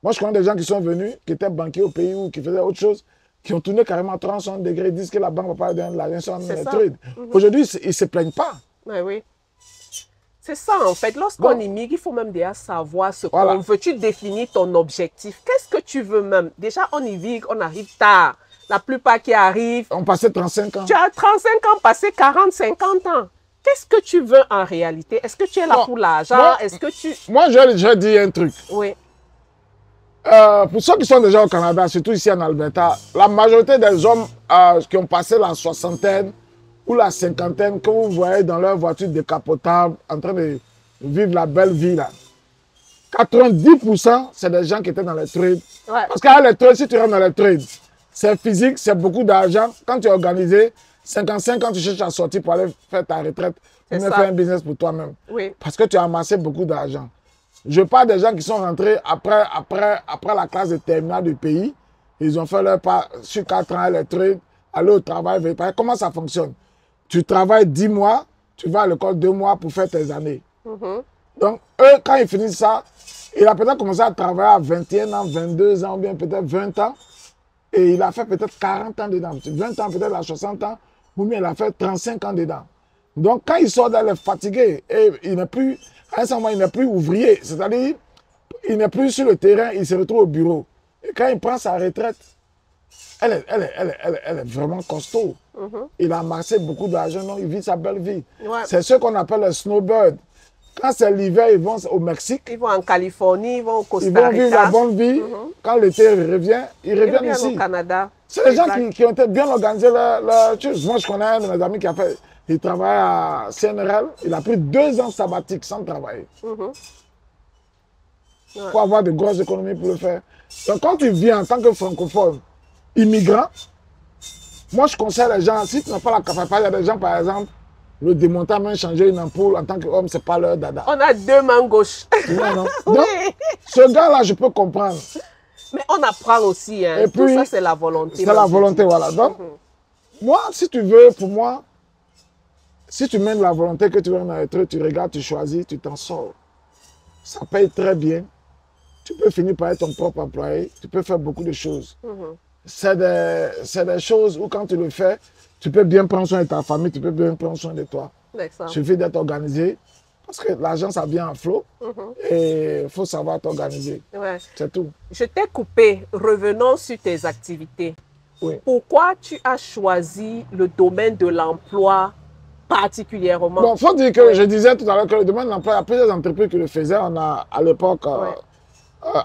Moi, je connais des gens qui sont venus, qui étaient banquiers au pays ou qui faisaient autre chose, qui ont tourné carrément 360 degrés, disent que la banque ne va pas donner de l'argent sur les trades. Aujourd'hui, ils ne se plaignent pas. Oui, oui. C'est ça, en fait. Lorsqu'on immigre, il faut même déjà savoir ce qu'on veut. Tu définis ton objectif. Qu'est-ce que tu veux même? Déjà, on immigre, on arrive tard. La plupart qui arrivent... On passait 35 ans. Tu as 35 ans, passé 40, 50 ans. Qu'est-ce que tu veux en réalité? Est-ce que tu es là pour l'argent? Est-ce que tu... Moi, je dis un truc. Oui. Pour ceux qui sont déjà au Canada, surtout ici en Alberta, la majorité des hommes qui ont passé la soixantaine ou la cinquantaine, que vous voyez dans leur voiture décapotable, en train de vivre la belle vie, là, 90%, c'est des gens qui étaient dans les trades. Ouais. Parce que les trades, si tu rentres dans les trades, c'est physique, c'est beaucoup d'argent. Quand tu es organisé, 55 ans, tu cherches à sortir pour aller faire ta retraite, ou faire un business pour toi-même. Oui. Parce que tu as amassé beaucoup d'argent. Je parle des gens qui sont rentrés après la classe de terminale du pays. Ils ont fait leur part sur 4 ans, les trades, aller au travail. Comment ça fonctionne? Tu travailles 10 mois, tu vas à l'école 2 mois pour faire tes années. Donc, eux, quand ils finissent ça, il a peut-être commencé à travailler à 21 ans, 22 ans, ou bien peut-être 20 ans. Et il a fait peut-être 40 ans dedans. 20 ans, peut-être à 60 ans, ou bien il a fait 35 ans dedans. Donc, quand il sort d'aller fatigué, et il n'est plus, à un certain moment, il n'est plus ouvrier, c'est-à-dire, il n'est plus sur le terrain, il se retrouve au bureau. Et quand il prend sa retraite, elle est vraiment costaud. Il a amassé beaucoup d'argent, il vit sa belle vie. Ouais. C'est ce qu'on appelle les snowbirds. Quand c'est l'hiver, ils vont au Mexique. Ils vont en Californie, ils vont au Costa Rica. Ils vont vivre la bonne vie. Quand l'été revient, ils reviennent ici. Au Canada. C'est des gens qui ont été bien organisés leur chose. Moi, je connais un de mes amis qui a fait, il travaille à CNRL. Il a pris 2 ans sabbatiques sans travailler. Il faut avoir de grosses économies pour le faire. Donc, quand tu viens en tant que francophone, immigrant, moi, je conseille les gens, si tu n'as pas la capacité, il y a des gens, par exemple, le démonter, même changer une ampoule en tant qu'homme, ce n'est pas leur dada. On a 2 mains gauches. Non. Donc, ce gars-là, je peux comprendre. Mais on apprend aussi. Hein. Et puis, tout ça, c'est la volonté. C'est la volonté, voilà. Donc, moi, si tu veux, pour moi, Si tu mènes la volonté que tu veux dans les trucs, tu regardes, tu choisis, tu t'en sors. Ça paye très bien. Tu peux finir par être ton propre employé. Tu peux faire beaucoup de choses. C'est des choses où quand tu le fais, tu peux bien prendre soin de ta famille, tu peux bien prendre soin de toi. Il suffit d'être organisé. Parce que l'argent, ça vient en flot. Et il faut savoir t'organiser. Ouais. C'est tout. Je t'ai coupé. Revenons sur tes activités. Oui. Pourquoi tu as choisi le domaine de l'emploi particulièrement? Bon, il faut dire que je disais tout à l'heure que le domaine de l'emploi, il y a plusieurs entreprises qui le faisaient. On a à l'époque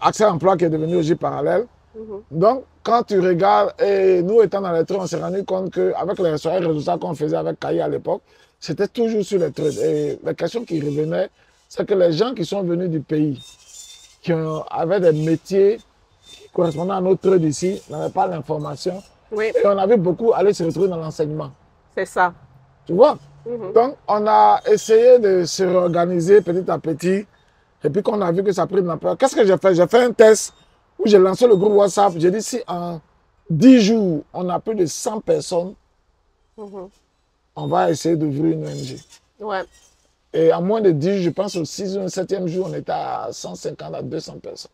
Accès à l'emploi qui est devenu aussi parallèle. Donc, quand tu regardes, et nous étant dans les trucs, on s'est rendu compte qu'avec les résultats qu'on faisait avec Cahier à l'époque, c'était toujours sur les trucs. Et la question qui revenait, c'est que les gens qui sont venus du pays, qui avaient des métiers qui correspondaient à notre truc d'ici, n'avaient pas l'information. Oui. Et on avait beaucoup aller se retrouver dans l'enseignement. C'est ça. Tu vois? Donc, on a essayé de se réorganiser petit à petit. Et puis, quand on a vu que ça a pris de l'ampleur, qu'est-ce que j'ai fait? J'ai fait un test où j'ai lancé le groupe WhatsApp. J'ai dit, si en 10 jours, on a plus de 100 personnes, on va essayer d'ouvrir une ONG. Ouais. Et en moins de 10 jours, je pense au 6 ou au 7e jour, on était à 150 à 200 personnes.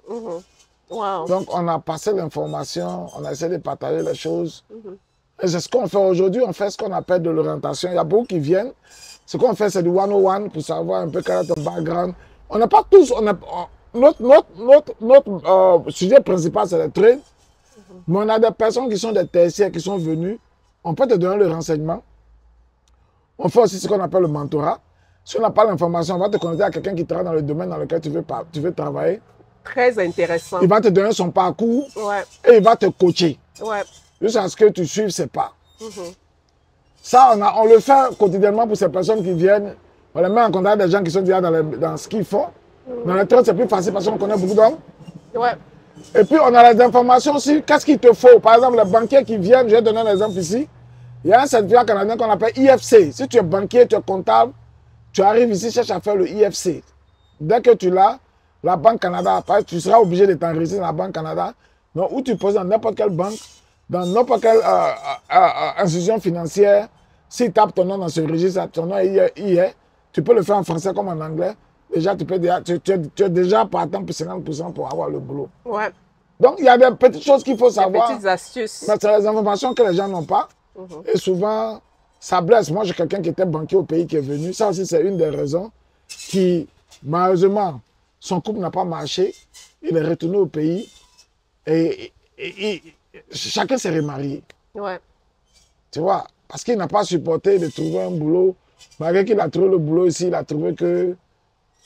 Wow. Donc, on a passé l'information, on a essayé de partager les choses. Et c'est ce qu'on fait aujourd'hui. On fait ce qu'on appelle de l'orientation. Il y a beaucoup qui viennent. Ce qu'on fait, c'est du 101 pour savoir un peu quel est ton background. On n'a pas tous... Notre sujet principal, c'est le trade. Mais on a des personnes qui sont des tertiaires, qui sont venus. On peut te donner le renseignement. On fait aussi ce qu'on appelle le mentorat. Si on n'a pas l'information, on va te connecter à quelqu'un qui travaille dans le domaine dans lequel tu veux travailler. Très intéressant. Il va te donner son parcours Ouais. et il va te coacher. Ouais. Jusqu'à ce que tu suives ses pas. Ça, on le fait quotidiennement pour ces personnes qui viennent. On les met en contact avec des gens qui sont déjà dans ce qu'ils font. Dans les trains, c'est plus facile parce qu'on connaît beaucoup d'hommes. Ouais. Et puis, on a les informations sur qu'est-ce qu'il te faut. Par exemple, les banquiers qui viennent, je vais donner un exemple ici. Il y a un certificat canadien qu'on appelle IFC. Si tu es banquier, tu es comptable, tu arrives ici, cherche à faire le IFC. Dès que tu l'as, la Banque Canada, tu seras obligé de t'enregistrer dans la Banque Canada. Donc, où tu poses dans n'importe quelle banque, dans n'importe quelle institution financière, s'ils tapent ton nom dans ce registre, ton nom y est, tu peux le faire en français comme en anglais. Déjà, tu es déjà partant pour 50% pour avoir le boulot. Ouais. Donc, il y a des petites choses qu'il faut savoir. Des petites astuces. Mais c'est les informations que les gens n'ont pas. Et souvent, ça blesse. Moi, j'ai quelqu'un qui était banquier au pays qui est venu. Ça aussi, c'est une des raisons qui, malheureusement, son couple n'a pas marché. Il est retourné au pays. Et chacun s'est remarié. Ouais. Tu vois, parce qu'il n'a pas supporté de trouver un boulot. Malgré qu'il a trouvé le boulot ici, il a trouvé que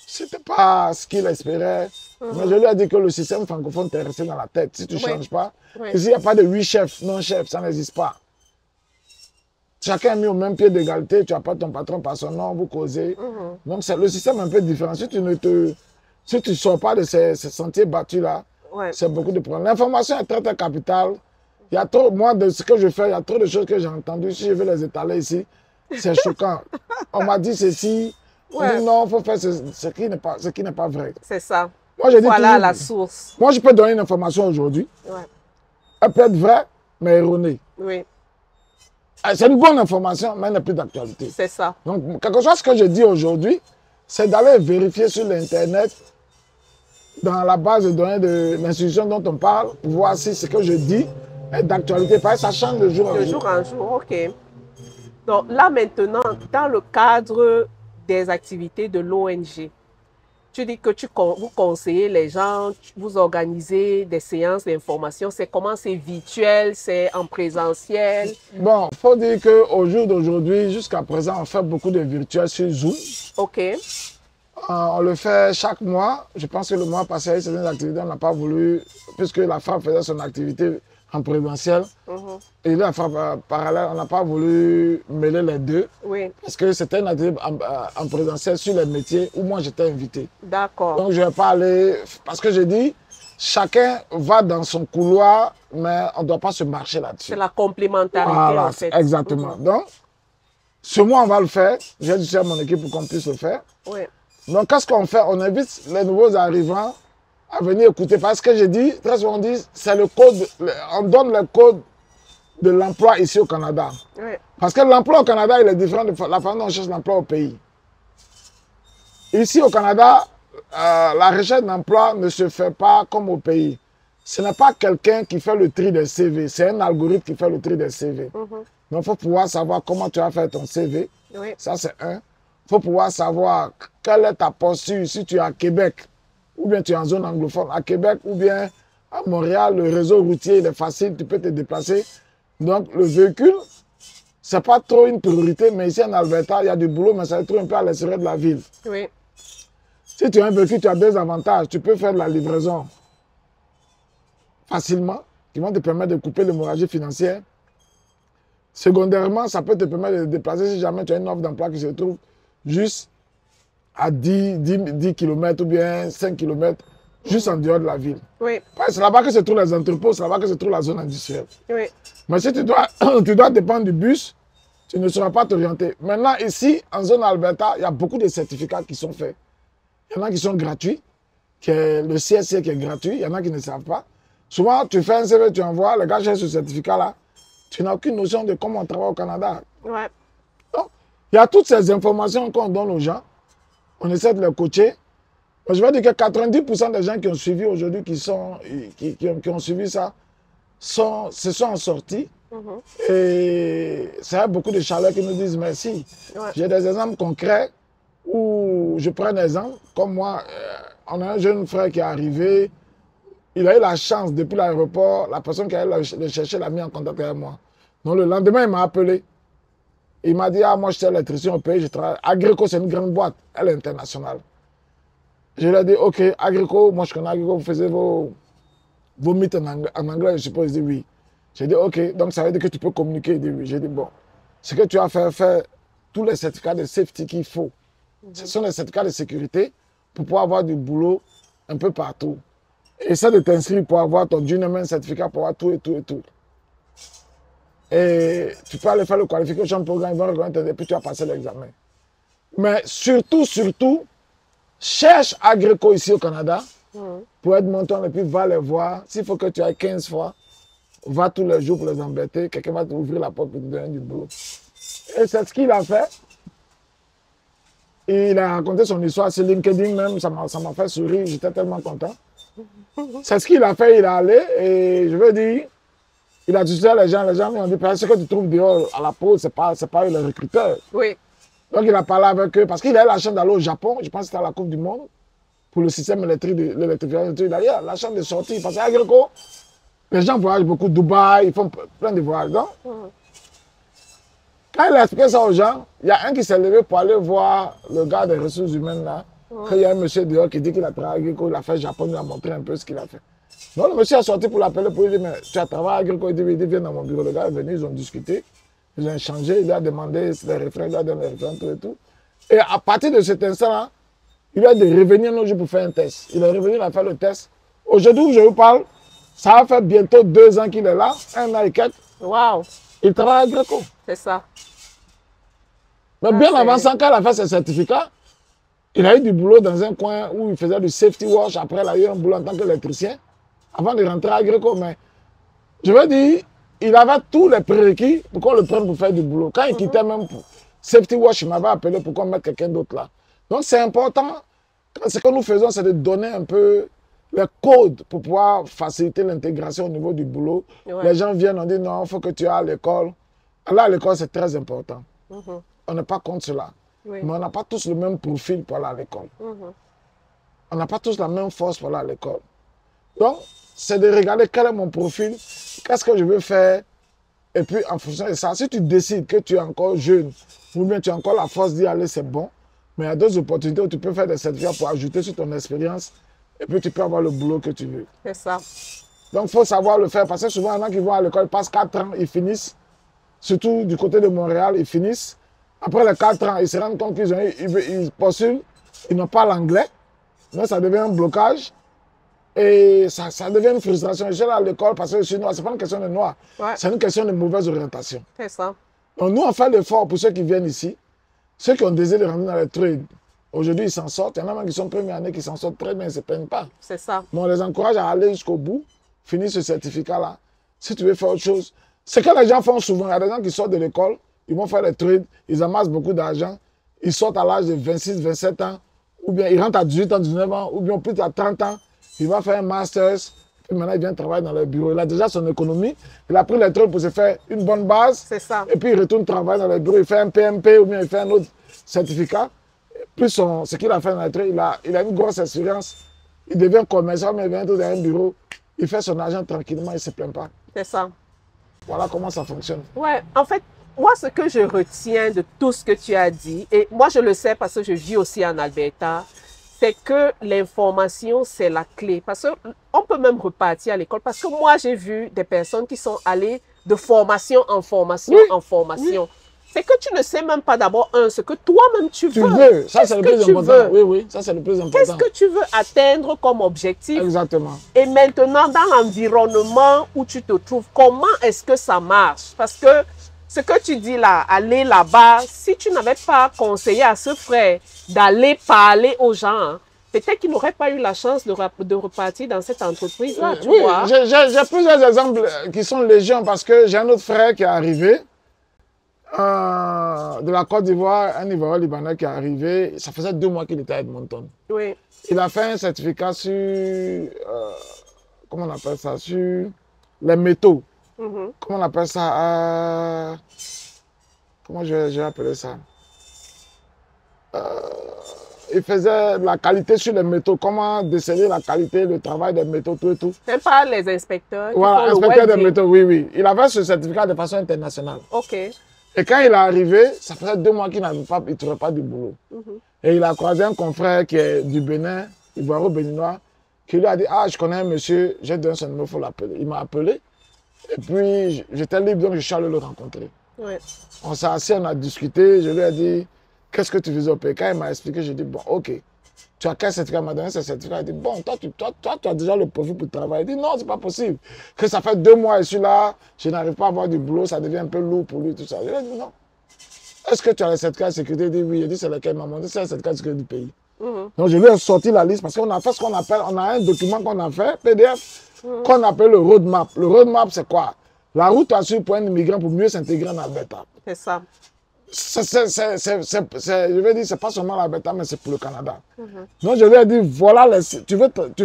c'était pas ce qu'il espérait. Mais je lui ai dit que le système francophone t'est resté dans la tête. Si tu ne changes pas, ici, il n'y a pas de 8 chefs, non chefs, ça n'existe pas. Chacun est mis au même pied d'égalité, tu appelles ton patron par son nom, vous causez. Donc, c'est le système un peu différent. Si tu ne sors pas de ces sentiers battus-là, c'est beaucoup de problèmes. L'information est très, très capitale. Il y a trop, moi, de ce que je fais, il y a trop de choses que j'ai entendues. Si je veux les étaler ici, c'est choquant. On m'a dit ceci. On dit non, il faut faire ce qui n'est pas vrai. C'est ça. Moi, je dis voilà toujours, la source. Moi, je peux donner une information aujourd'hui. Elle peut être vraie, mais erronée. Oui. C'est une bonne information, mais elle n'est plus d'actualité. C'est ça. Donc, quelque chose que je dis aujourd'hui, c'est d'aller vérifier sur l'Internet, dans la base de données de l'institution dont on parle, pour voir si ce que je dis est d'actualité. Parce que ça change de jour en jour. De jour en jour, ok. Donc là maintenant, dans le cadre des activités de l'ONG, tu dis que vous conseillez les gens, vous organisez des séances d'information. C'est comment? C'est virtuel, c'est en présentiel? Bon, il faut dire qu'au jour d'aujourd'hui, jusqu'à présent, on fait beaucoup de virtuel sur Zoom. Ok. On le fait chaque mois. Je pense que le mois passé, il y a certaines activités, on n'a pas voulu, puisque la femme faisait son activité en présentiel. Et la femme parallèle, on n'a pas voulu mêler les deux. Oui. Parce que c'était une activité en présentiel sur les métiers où moi j'étais invité. D'accord. Donc je ne vais pas aller. Parce que je dis, chacun va dans son couloir, mais on ne doit pas se marcher là-dessus. C'est la complémentarité voilà, en fait. Exactement. Donc, ce mois, on va le faire. J'ai dit à mon équipe pour qu'on puisse le faire. Oui. Donc, qu'est-ce qu'on fait? On invite les nouveaux arrivants à venir écouter. Parce que j'ai dit, très souvent on dit, c'est le code, on donne le code de l'emploi ici au Canada. Oui. Parce que l'emploi au Canada, il est différent de la façon dont on cherche l'emploi au pays. Ici au Canada, la recherche d'emploi ne se fait pas comme au pays. Ce n'est pas quelqu'un qui fait le tri des CV, c'est un algorithme qui fait le tri des CV. Donc, il faut pouvoir savoir comment tu vas faire ton CV. Oui. Ça, c'est un. Il faut pouvoir savoir quelle est ta posture si tu es à Québec ou bien tu es en zone anglophone. À Québec ou bien à Montréal, le réseau routier il est facile, tu peux te déplacer. Donc, le véhicule, ce n'est pas trop une priorité, mais ici en Alberta, il y a du boulot, mais ça se trouve un peu à l'extérieur de la ville. Oui. Si tu as un véhicule, tu as deux avantages. Tu peux faire de la livraison facilement, qui vont te permettre de couper l'hémorragie financière. Secondairement, ça peut te permettre de te déplacer si jamais tu as une offre d'emploi qui se trouve juste à 10 km ou bien 5 km, juste en dehors de la ville. Oui. C'est là-bas que se trouvent les entrepôts, c'est là-bas que se trouve la zone industrielle. Oui. Mais si tu dois, tu dois dépendre du bus, tu ne sauras pas t'orienter. Maintenant, ici, en zone Alberta, il y a beaucoup de certificats qui sont faits. Il y en a qui sont gratuits, qui est le CSC qui est gratuit, il y en a qui ne savent pas. Souvent, tu fais un CV, tu envoies, le gars cherche ce certificat-là, tu n'as aucune notion de comment on travaille au Canada. Ouais. Donc, il y a toutes ces informations qu'on donne aux gens, on essaie de les coacher. Mais je vais dire que 90% des gens qui ont suivi aujourd'hui, qui ont suivi ça, se sont sortis. Et ça a beaucoup de chaleurs qui nous disent merci. Ouais. J'ai des exemples concrets où je prends un exemple. Comme moi, on a un jeune frère qui est arrivé. Il a eu la chance, depuis l'aéroport, la personne qui allait le chercher l'a mis en contact avec moi. Donc le lendemain, il m'a appelé. Il m'a dit, ah, moi je suis électricien au pays, je travaille. Agrico, c'est une grande boîte, elle est internationale. Je lui ai dit, ok, Agrico, moi je connais Agrico, vous faisiez vos mythes en anglais, je suppose. Il dit oui. J'ai dit, ok, donc ça veut dire que tu peux communiquer. Il dit oui. J'ai dit, bon, ce que tu as fait, faire tous les certificats de safety qu'il faut. Ce sont les certificats de sécurité pour pouvoir avoir du boulot un peu partout. Essaie de t'inscrire pour avoir ton journeyman certificat, pour avoir tout et tout et tout. Et tu peux aller faire le qualification programme, ils vont reconnaître et puis tu vas passer l'examen. Mais surtout, cherche Agrico ici au Canada pour être montant et puis va les voir. S'il faut que tu ailles 15 fois, va tous les jours pour les embêter. Quelqu'un va t'ouvrir la porte pour te donner du boulot. Et c'est ce qu'il a fait. Il a raconté son histoire sur LinkedIn même, ça m'a fait sourire, j'étais tellement content. C'est ce qu'il a fait, il est allé et je veux dire, il a discuté les gens lui ont dit, ce que tu trouves dehors à la pause, c'est pas eux les recruteurs. Oui. Donc il a parlé avec eux parce qu'il a eu la chance d'aller au Japon, je pense que c'était à la Coupe du Monde, pour le système électrique de l'électrification. Il a eu la chance de sortir parce qu'à Agrico, les gens voyagent beaucoup, Dubaï, ils font plein de voyages. Donc, quand il a expliqué ça aux gens, il y a un qui s'est levé pour aller voir le gars des ressources humaines là. Quand il y a un monsieur dehors qui dit qu'il a travaillé à Agrico, il a fait Japon, il a montré un peu ce qu'il a fait. Donc le monsieur a sorti pour l'appeler pour lui dire, mais tu as travaillé à Agrico, il dit, viens dans mon bureau. Le gars est venu, ils ont discuté, ils ont échangé, il lui a demandé les référents, il lui a donné les référents, tout et tout. Et à partir de cet instant-là, il lui a de revenir nos jours pour faire un test. Il est revenu, il a fait le test. Aujourd'hui où je vous parle, ça va faire bientôt 2 ans qu'il est là, 1 an et quelques. Waouh. Il travaille à Agrico. C'est ça. Mais bien avant ça, quand il a fait ses certificats, il a eu du boulot dans un coin où il faisait du safety wash. Après, il a eu un boulot en tant qu'électricien avant de rentrer à Agrico. Mais je veux dire, il avait tous les prérequis pour qu'on le prenne pour faire du boulot. Quand il quittait même pour safety wash, il m'avait appelé pour qu'on mette quelqu'un d'autre là. Donc c'est important. Ce que nous faisons, c'est de donner un peu les codes pour pouvoir faciliter l'intégration au niveau du boulot. Ouais. Les gens viennent, on dit non, il faut que tu ailles à l'école. Là, à l'école, c'est très important. On n'est pas contre cela. Oui. Mais on n'a pas tous le même profil pour aller à l'école. On n'a pas tous la même force pour aller à l'école. Donc, c'est de regarder quel est mon profil, qu'est-ce que je veux faire. Et puis, en fonction de ça, si tu décides que tu es encore jeune, ou bien tu as encore la force d'y aller, c'est bon. Mais il y a d'autres opportunités où tu peux faire des certificats pour ajouter sur ton expérience. Et puis, tu peux avoir le boulot que tu veux. C'est ça. Donc, il faut savoir le faire. Parce que souvent, il y en a qui vont à l'école, ils passent 4 ans, ils finissent. Surtout du côté de Montréal, ils finissent. Après les 4 ans, ils se rendent compte qu'ils postulent, ils n'ont pas l'anglais. Donc ça devient un blocage. Et ça devient une frustration. Je suis là à l'école parce que je suis noir. Ce n'est pas une question de noir. Ouais. C'est une question de mauvaise orientation. C'est ça. Donc nous, on fait l'effort pour ceux qui viennent ici. Ceux qui ont désiré de rentrer dans les trades. Aujourd'hui, ils s'en sortent. Il y en a même qui sont première année qui s'en sortent très bien, ils ne se plaignent pas. C'est ça. Mais on les encourage à aller jusqu'au bout, finir ce certificat-là. Si tu veux faire autre chose, Ce que les gens font souvent, il y a des gens qui sortent de l'école, ils vont faire des trades, ils amassent beaucoup d'argent, ils sortent à l'âge de 26, 27 ans, ou bien ils rentrent à 18 ans, 19 ans, ou bien plus à 30 ans, il va faire un master, puis maintenant il vient travailler dans le bureau. Il a déjà son économie, il a pris les trades pour se faire une bonne base, C'est ça. et puis il retourne travailler dans le bureau, il fait un PMP, ou bien il fait un autre certificat. Plus ce qu'il a fait dans le trade, il a une grosse expérience, il devient commerçant, mais il vient dans un bureau, il fait son argent tranquillement, il ne se plaint pas. C'est ça. Voilà comment ça fonctionne. Ouais, en fait, moi, ce que je retiens de tout ce que tu as dit, et moi, je le sais parce que je vis aussi en Alberta, c'est que l'information, c'est la clé. Parce qu'on peut même repartir à l'école. Parce que moi, j'ai vu des personnes qui sont allées de formation en formation en formation. C'est que tu ne sais même pas d'abord, ce que toi-même tu veux. Ça, c'est le plus important. Oui, oui, ça, c'est le plus important. Qu'est-ce que tu veux atteindre comme objectif? Exactement. Et maintenant, dans l'environnement où tu te trouves, comment est-ce que ça marche? Parce que ce que tu dis là, aller là-bas, si tu n'avais pas conseillé à ce frère d'aller parler aux gens, hein, peut-être qu'il n'aurait pas eu la chance de repartir dans cette entreprise-là, tu vois. J'ai plusieurs exemples qui sont légion parce que j'ai un autre frère qui est arrivé de la Côte d'Ivoire, un Ivoirien libanais qui est arrivé. Ça faisait 2 mois qu'il était à Edmonton. Oui. Il a fait un certificat sur, comment on appelle ça, sur les métaux. Comment on appelle ça? Comment je vais appeler ça? Il faisait la qualité sur les métaux, comment déceler la qualité, le travail des métaux, tout et tout. C'est pas les inspecteurs qui Voilà, font inspecteur le des métaux, oui, oui. Il avait ce certificat de façon internationale. OK. Et quand il est arrivé, ça faisait 2 mois qu'il ne trouvait pas du boulot. Et il a croisé un confrère qui est du Bénin, ivoiro-béninois, qui lui a dit, ah, je connais un monsieur, j'ai donné son numéro, il faut l'appeler. Il m'a appelé. Et puis, j'étais libre, donc je suis allé le rencontrer. Oui. On s'est assis, on a discuté. Je lui ai dit, qu'est-ce que tu faisais au pays? Quand il m'a expliqué, j'ai dit, bon, ok. Tu as quel certificat? Il m'a donné ce certificat. Il a dit, bon, toi, tu as déjà le profil pour travailler. Il dit, non, c'est pas possible. Que ça fait 2 mois, je suis là, je n'arrive pas à avoir du boulot, ça devient un peu lourd pour lui, tout ça. Je lui ai dit, non. Est-ce que tu as le certificat de sécurité? Il dit, oui. Il dit, c'est lequel? Il m'a montré, c'est le certificat de sécurité du pays. Donc, je lui ai sorti la liste parce qu'on a fait ce qu'on appelle, on a un document qu'on a fait, PDF, qu'on appelle le roadmap. Le roadmap, c'est quoi? La route à suivre pour un immigrant pour mieux s'intégrer en Alberta. C'est ça. Je veux dire, c'est pas seulement l'Alberta, mais c'est pour le Canada. Donc, je lui ai dit, voilà, tu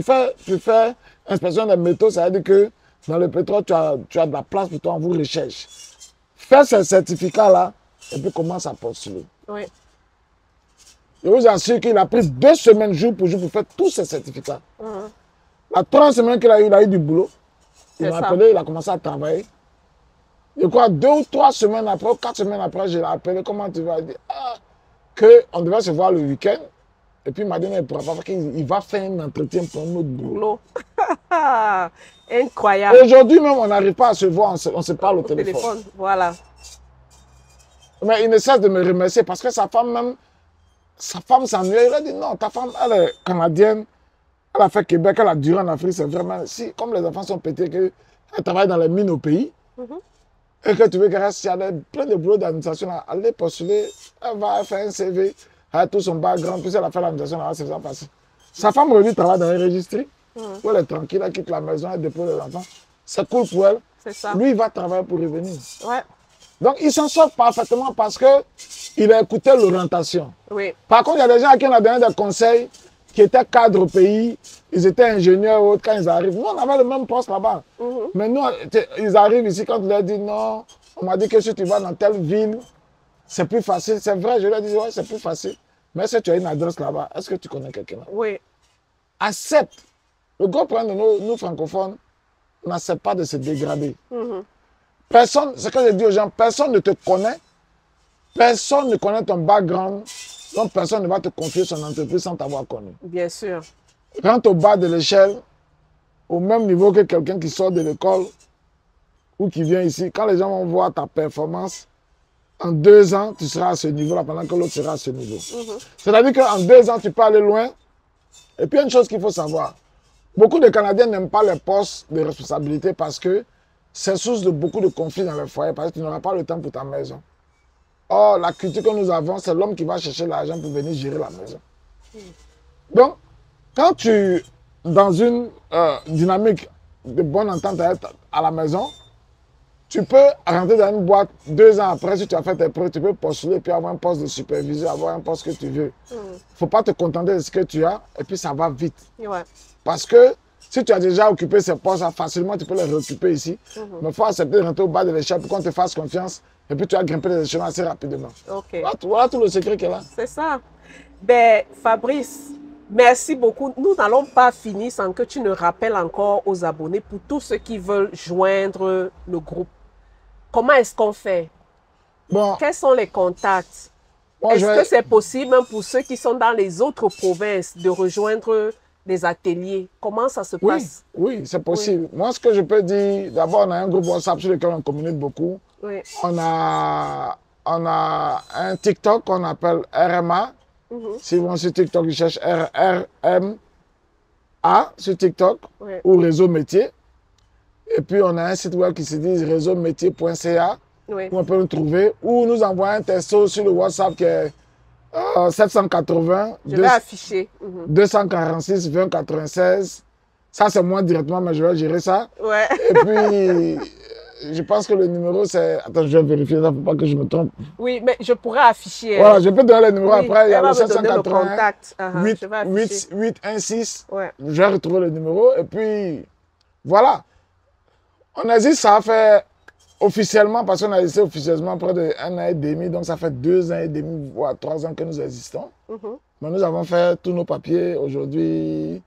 fais inspection des métaux, ça veut dire que dans le pétrole, tu as de la place pour toi en vous recherche. Fais ce certificat-là et puis commence à postuler. Oui. Je vous assure qu'il a pris 2 semaines jour pour faire tous ces certificats. La 3e semaine qu'il a eu du boulot. Il m'a appelé, il a commencé à travailler. Je crois 2 ou 3 semaines après, ou 4 semaines après, je l'ai appelé, comment tu vas? Il dit, qu'on devait se voir le week-end. Et puis il m'a dit, mais il ne pourra pas faire qu'il va faire un entretien pour un autre boulot. Incroyable. Aujourd'hui même, on n'arrive pas à se voir, on se parle au téléphone. Voilà. Mais il ne cesse de me remercier parce que sa femme s'ennuie. Il a dit, non, ta femme, elle est canadienne. Elle a fait Québec, elle a duré en Afrique, c'est vraiment... Si, comme les enfants sont pétés, qu'elle travaille dans les mines au pays, et que tu veux qu'elle reste, il y a plein de boulot d'administration, elle est postulée, elle va faire un CV, elle a tout son background, puis elle a fait l'administration, c'est ça facile. Sa femme aujourd'hui travaille dans les registres, où elle est tranquille, elle quitte la maison, elle dépose les enfants. C'est cool pour elle. C'est ça. Lui, il va travailler pour revenir. Ouais. Donc, il s'en sort parfaitement parce qu'il a écouté l'orientation. Oui. Par contre, il y a des gens à qui on a donné des conseils qui étaient cadres au pays, ils étaient ingénieurs ou autres quand ils arrivent. Nous, on avait le même poste là-bas. Mais nous, ils arrivent ici quand on leur dit non, on m'a dit que si tu vas dans telle ville, c'est plus facile. C'est vrai, je leur dis ouais, c'est plus facile. Mais si tu as une adresse là-bas, est-ce que tu connais quelqu'un là? Oui. Accepte. Le gros problème de nous francophones, on n'accepte pas de se dégrader. Personne, c'est ce que je dis aux gens, personne ne te connaît, personne ne connaît ton background, donc personne ne va te confier son entreprise sans t'avoir connu. Bien sûr. Rentre au bas de l'échelle, au même niveau que quelqu'un qui sort de l'école ou qui vient ici. Quand les gens vont voir ta performance, en 2 ans, tu seras à ce niveau-là pendant que l'autre sera à ce niveau. C'est-à-dire qu'en 2 ans, tu peux aller loin. Et puis, il y a une chose qu'il faut savoir. Beaucoup de Canadiens n'aiment pas les postes de responsabilité parce que c'est source de beaucoup de conflits dans le foyer parce que tu n'auras pas le temps pour ta maison. Or, la culture que nous avons, c'est l'homme qui va chercher l'argent pour venir gérer la maison. Donc, quand tu es dans une dynamique de bonne entente à la maison, tu peux rentrer dans une boîte 2 ans après, si tu as fait tes preuves, tu peux postuler puis avoir un poste de superviseur, avoir un poste que tu veux. Il ne faut pas te contenter de ce que tu as et puis ça va vite. Ouais. Parce que si tu as déjà occupé ces postes, facilement tu peux les réoccuper ici. Mais il faut accepter de rentrer au bas de l'échelle pour qu'on te fasse confiance et puis tu vas grimper les échelons assez rapidement. Ok. Voilà tout le secret qui est là. C'est ça. Ben, Fabrice, merci beaucoup. Nous n'allons pas finir sans que tu ne rappelles encore aux abonnés pour tous ceux qui veulent joindre le groupe. Comment est-ce qu'on fait? Bon, Quels sont les contacts? Est-ce que c'est possible même pour ceux qui sont dans les autres provinces de rejoindre des ateliers? Comment ça se passe? Oui, c'est possible. Oui. Moi, ce que je peux dire, d'abord, on a un groupe WhatsApp sur lequel on communique beaucoup. Oui. On a un TikTok qu'on appelle RMA. Si vous vont sur TikTok, ils cherchent RRMA sur TikTok ou Réseau Métier. Et puis, on a un site web qui se dit réseaumétier.ca où on peut nous trouver. Ou nous envoyer un texto sur le WhatsApp qui est 780 je vais afficher. 246 20 96. Ça, c'est moi directement, mais je vais gérer ça. Ouais. Et puis, je pense que le numéro, c'est... Attends, je vais vérifier ça, il ne faut pas que je me trompe. Oui, mais je pourrais afficher. Voilà, je peux donner le numéro après. Il y a le 780 816. Ouais. Je vais retrouver le numéro. Et puis, voilà. On a dit ça fait officiellement, parce qu'on a existé officiellement près d'1 an et demi, donc ça fait 2 ans et demi, voire 3 ans que nous existons. Mais nous avons fait tous nos papiers. Aujourd'hui,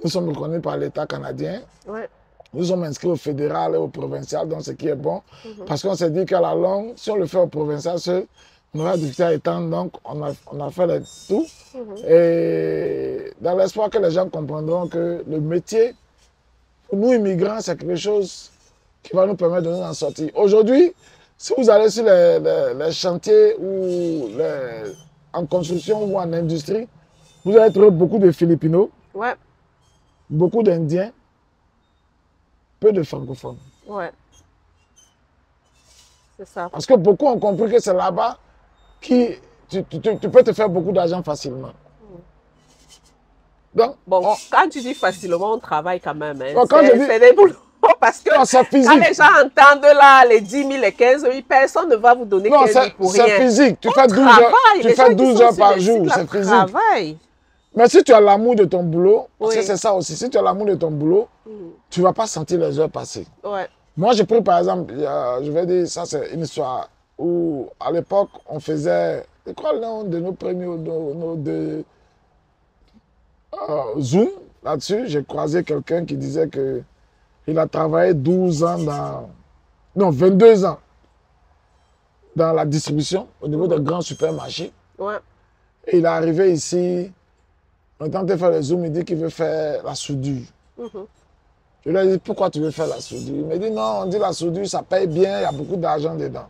nous sommes reconnus par l'État canadien. Ouais. Nous sommes inscrits au fédéral et au provincial, donc ce qui est bon. Parce qu'on s'est dit qu'à la longue, si on le fait au provincial seul, on aura difficulté à étendre, donc on a fait le tout. Et dans l'espoir que les gens comprendront que le métier, pour nous immigrants, c'est quelque chose qui va nous permettre de nous en sortir. Aujourd'hui, si vous allez sur les chantiers ou en construction ou en industrie, vous allez trouver beaucoup de Filipinos, beaucoup d'Indiens, peu de francophones. Ouais. C'est ça. Parce que beaucoup ont compris que c'est là-bas que tu peux te faire beaucoup d'argent facilement. Donc, bon, quand tu dis facilement, on travaille quand même. Hein. C'est des boulots. Parce que quand les gens entendent là les 10 000, les 15 000, personne ne va vous donner 15 000 pour rien. C'est physique. Tu fais 12 heures par jour. C'est physique. Mais si tu as l'amour de ton boulot, parce que c'est ça aussi, si tu as l'amour de ton boulot, tu ne vas pas sentir les heures passer. Ouais. Moi, j'ai pris par exemple, je vais dire, ça c'est une histoire où à l'époque, on faisait, c'est quoi le nom de nos premiers, de Zoom, là-dessus, j'ai croisé quelqu'un qui disait que il a travaillé 12 ans non, 22 ans dans la distribution au niveau des grands supermarchés. Ouais. Et il est arrivé ici, on est en train de faire le Zoom, il dit qu'il veut faire la soudure. Je lui ai dit, pourquoi tu veux faire la soudure? Il m'a dit, non, on dit la soudure, ça paye bien, il y a beaucoup d'argent dedans.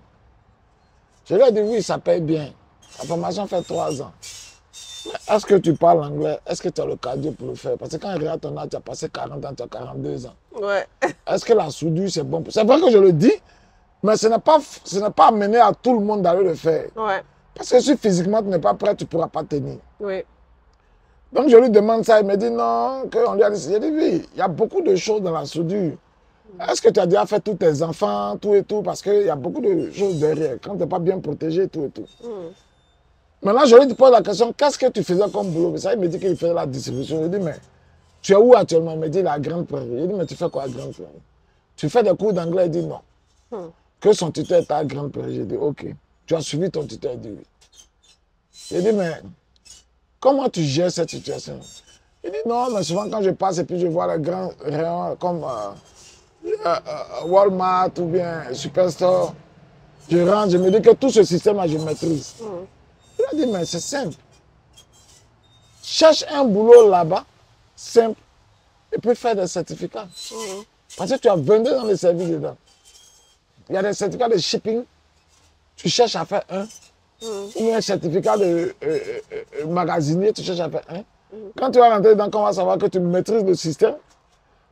Je lui ai dit, oui, ça paye bien. La formation fait 3 ans. Est-ce que tu parles anglais? Est-ce que tu as le cardio pour le faire? Parce que quand il regarde ton âge, tu as passé 40 ans, tu as 42 ans. Ouais. Est-ce que la soudure, c'est bon? C'est vrai que je le dis, mais ce n'est pas amené à tout le monde d'aller le faire. Ouais. Parce que si physiquement tu n'es pas prêt, tu ne pourras pas tenir. Oui. Donc je lui demande ça, il me dit non, qu'on lui a dit, j'ai dit oui, il y a beaucoup de choses dans la soudure. Est-ce que tu as déjà fait tous tes enfants, tout et tout? Parce qu'il y a beaucoup de choses derrière, quand tu n'es pas bien protégé, tout et tout. Maintenant, je lui pose la question, qu'est-ce que tu faisais comme boulot? Ça, il me dit qu'il faisait la distribution. Je lui dis, mais tu es où actuellement? Il me dit, la Grande Prairie. Je lui dis, mais tu fais quoi à Grande Prairie? Tu fais des cours d'anglais? Il dit, non. Que son tuteur est à Grande Prairie. J'ai dit, ok. Tu as suivi ton tuteur? Il dit, oui. J'ai dit, mais comment tu gères cette situation? Il dit, non, mais souvent quand je passe et puis je vois les grands rayons comme Walmart ou bien Superstore, je rentre, je me dis que tout ce système-là, je maîtrise. Il a dit, mais c'est simple. Cherche un boulot là-bas, simple, et puis faire des certificats. Parce que tu as 22 dans les services dedans. Il y a des certificats de shipping, tu cherches à faire un. Ou un certificat de magasinier, tu cherches à faire un. Quand tu vas rentrer dedans, on va savoir que tu maîtrises le système.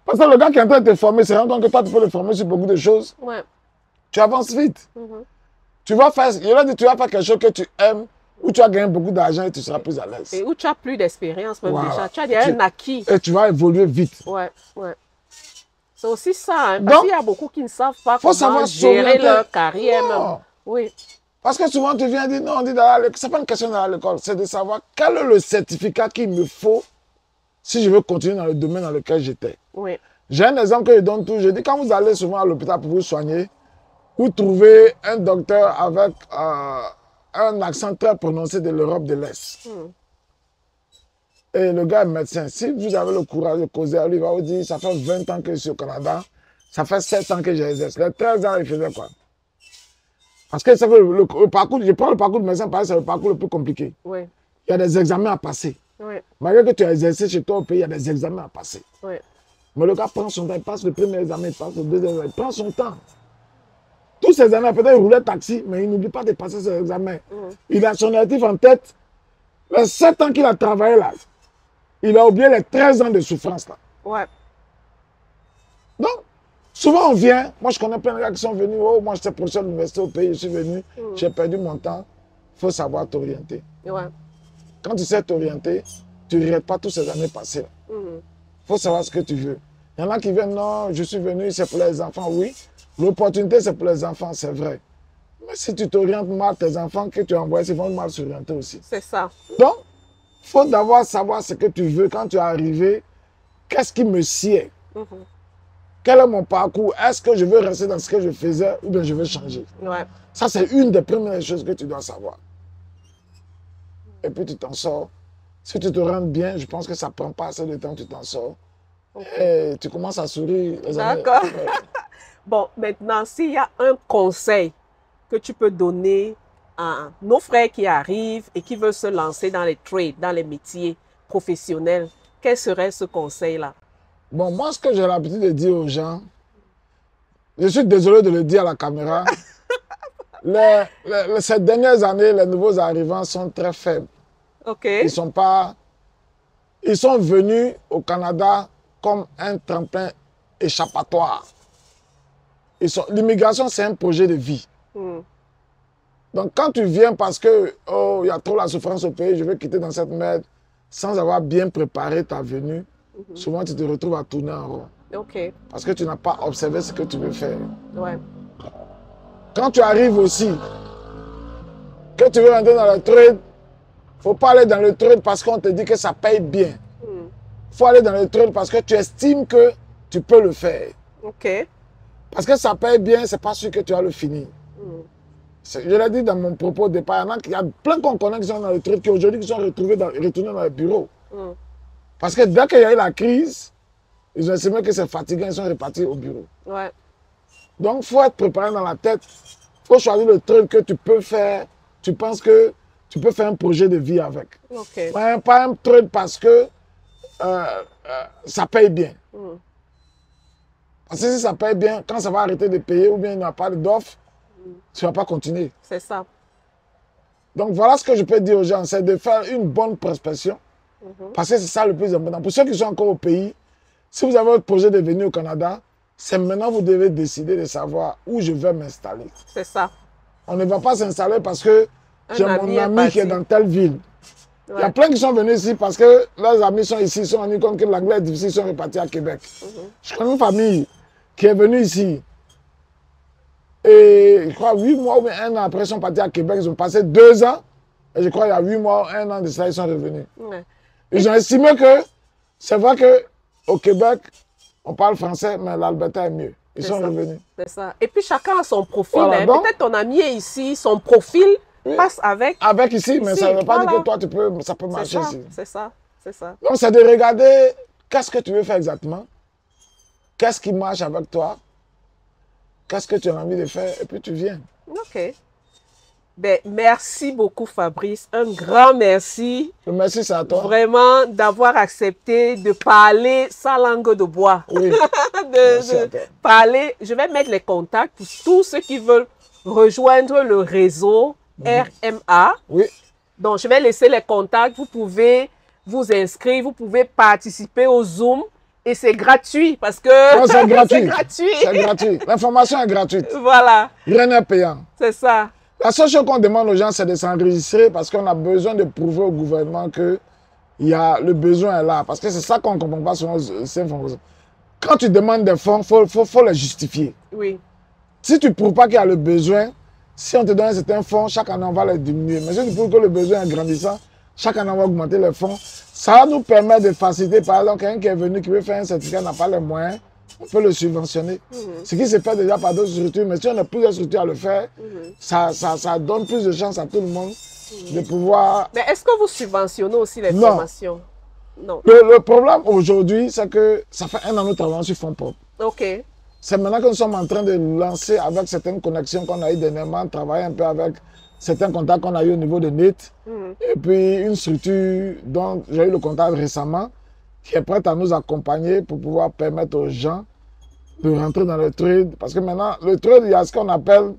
Parce que le gars qui est en train de te former, c'est rend compte que toi, tu peux le former sur beaucoup de choses. Ouais. Tu avances vite. Tu vas faire, il a dit, tu vas faire quelque chose que tu aimes, où tu vas gagner beaucoup d'argent et tu seras plus à l'aise. Et où tu as plus d'expérience même déjà. Tu as déjà un acquis. Et tu vas évoluer vite. Ouais, ouais. C'est aussi ça, hein, parce Donc, qu'il y a beaucoup qui ne savent pas faut comment savoir gérer s'orienter. leur carrière. Non. Même. Oui, Parce que souvent, tu viens dire, non, on dit d'aller à l'école. C'est pas une question d'aller à l'école, c'est de savoir quel est le certificat qu'il me faut si je veux continuer dans le domaine dans lequel j'étais. oui, J'ai un exemple que je donne toujours. Je dis, quand vous allez souvent à l'hôpital pour vous soigner, vous trouvez un docteur avec un accent très prononcé de l'Europe de l'Est. Et le gars est médecin. Si vous avez le courage de causer à lui, il va vous dire, ça fait 20 ans que je suis au Canada, ça fait 7 ans que j'exerce. Les 13 ans, il faisait quoi? Parce que ça fait le parcours, je prends le parcours de médecin parce que c'est le parcours le plus compliqué. oui, Il y a des examens à passer. oui, Malgré que tu as exercé chez toi au pays, il y a des examens à passer. oui. Mais le gars prend son temps, il passe le premier examen, il passe le deuxième examen, il prend son temps. Tous ces années, peut-être il roulait taxi, mais il n'oublie pas de passer ses examens. Il a son actif en tête. Les 7 ans qu'il a travaillé là, il a oublié les 13 ans de souffrance là. Ouais. Donc, souvent on vient, moi je connais plein de gars qui sont venus, oh, moi j'étais professeur de l'université au pays, je suis venu, j'ai perdu mon temps. Il faut savoir t'orienter. Ouais. Quand tu sais t'orienter, tu ne regrettes pas toutes ces années passées. Il faut savoir ce que tu veux. Il y en a qui viennent, non, je suis venu, c'est pour les enfants. Oui, l'opportunité, c'est pour les enfants, c'est vrai. Mais si tu t'orientes mal, tes enfants que tu as envoyés, ils vont mal s'orienter aussi. C'est ça. Donc, il faut d'abord savoir ce que tu veux quand tu es arrivé. Qu'est-ce qui me sied? Quel est mon parcours? Est-ce que je veux rester dans ce que je faisais ou bien je veux changer? Ouais. Ça, c'est une des premières choses que tu dois savoir. Et puis, tu t'en sors. Si tu te rends bien, je pense que ça ne prend pas assez de temps, tu t'en sors. Et tu commences à sourire. D'accord. Bon, maintenant, s'il y a un conseil que tu peux donner à nos frères qui arrivent et qui veulent se lancer dans les trades, dans les métiers professionnels, quel serait ce conseil-là? Bon, moi, ce que j'ai l'habitude de dire aux gens, je suis désolé de le dire à la caméra, ces dernières années, les nouveaux arrivants sont très faibles. OK. Ils sont venus au Canada comme un tremplin échappatoire. L'immigration, c'est un projet de vie. Donc, quand tu viens parce que, oh, il y a trop la souffrance au pays, je vais quitter dans cette merde, sans avoir bien préparé ta venue, souvent tu te retrouves à tourner en rond. OK. Parce que tu n'as pas observé ce que tu veux faire. Ouais. Quand tu arrives aussi, que tu veux rentrer dans le trade, il ne faut pas aller dans le trade parce qu'on te dit que ça paye bien. Il faut aller dans le trade parce que tu estimes que tu peux le faire. OK. Parce que ça paye bien, ce n'est pas sûr que tu vas le finir. Je l'ai dit dans mon propos au départ, il y a plein qu'on connaît qui sont dans le trade qui aujourd'hui sont retournés dans le bureau. Parce que dès qu'il y a eu la crise, ils ont estimé que c'est fatigant, ils sont repartis au bureau. Ouais. Donc, il faut être préparé dans la tête. Il faut choisir le truc que tu peux faire. Tu penses que tu peux faire un projet de vie avec. OK. Pas un truc parce que ça paye bien. Parce que si ça paye bien, quand ça va arrêter de payer ou bien il n'y a pas d'offre, tu ne vas pas continuer. C'est ça. Donc, voilà ce que je peux dire aux gens, c'est de faire une bonne prospection. Parce que c'est ça le plus important. Pour ceux qui sont encore au pays, si vous avez votre projet de venir au Canada, c'est maintenant que vous devez décider de savoir où je vais m'installer. C'est ça. On ne va pas s'installer parce que j'ai mon ami qui est dans telle ville. Ouais. Il y a plein qui sont venus ici parce que leurs amis sont ici, ils sont rendus compte que l'anglais est difficile, ils sont repartis à Québec. Je connais une famille qui est venue ici. Et je crois 8 mois ou bien 1 an après, ils sont partis à Québec. Ils ont passé 2 ans. Et je crois qu'il y a 8 mois, 1 an de cela, ils sont revenus. Ouais. Ils ont estimé que c'est vrai qu'au Québec, on parle français, mais l'Alberta est mieux. Ils sont revenus. C'est ça. Et puis chacun a son profil. Voilà, hein. donc, peut-être ton ami est ici, son profil passe avec. Avec ici, mais ça ne veut pas dire que toi, ça peut marcher C'est ça. ici. C'est ça. C'est ça. Donc, c'est de regarder qu'est-ce que tu veux faire exactement, qu'est-ce qui marche avec toi, qu'est-ce que tu as envie de faire, et puis tu viens. OK. Ben, merci beaucoup, Fabrice. Un grand merci. Le merci, c'est à toi. Vraiment d'avoir accepté de parler sans langue de bois. Oui. de parler. Je vais mettre les contacts pour tous ceux qui veulent rejoindre le réseau RMA. Oui. Donc, je vais laisser les contacts. Vous pouvez vous inscrire, vous pouvez participer au Zoom. Et c'est gratuit parce que c'est gratuit. C'est gratuit. C'est gratuit. L'information est gratuite. Voilà. Rien n'est payant. C'est ça. La seule chose qu'on demande aux gens, c'est de s'enregistrer parce qu'on a besoin de prouver au gouvernement que le besoin est là. Parce que c'est ça qu'on ne comprend pas souvent. quand tu demandes des fonds, faut les justifier. Oui. Si tu ne prouves pas qu'il y a le besoin, si on te donne un certain fonds, chaque année, on va les diminuer. Mais si tu prouves que le besoin est grandissant, chaque année, on va augmenter les fonds. Ça va nous permettre de faciliter. Par exemple, quelqu'un qui est venu, qui veut faire un certificat, n'a pas les moyens, on peut le subventionner. Ce qui se fait déjà par d'autres structures, mais si on a plusieurs structures à le faire, ça donne plus de chance à tout le monde de pouvoir... Mais est-ce que vous subventionnez aussi les Non. formations? Non. Le problème aujourd'hui, c'est que ça fait 1 an que nous travaillons sur fonds propres. OK. C'est maintenant que nous sommes en train de lancer avec certaines connexions qu'on a eues dernièrement, travailler un peu avec certains contacts qu'on a eu au niveau de NET. Et puis une structure dont j'ai eu le contact récemment qui est prête à nous accompagner pour pouvoir permettre aux gens de rentrer dans le trade. Parce que maintenant, le trade, il y a ce qu'on appelle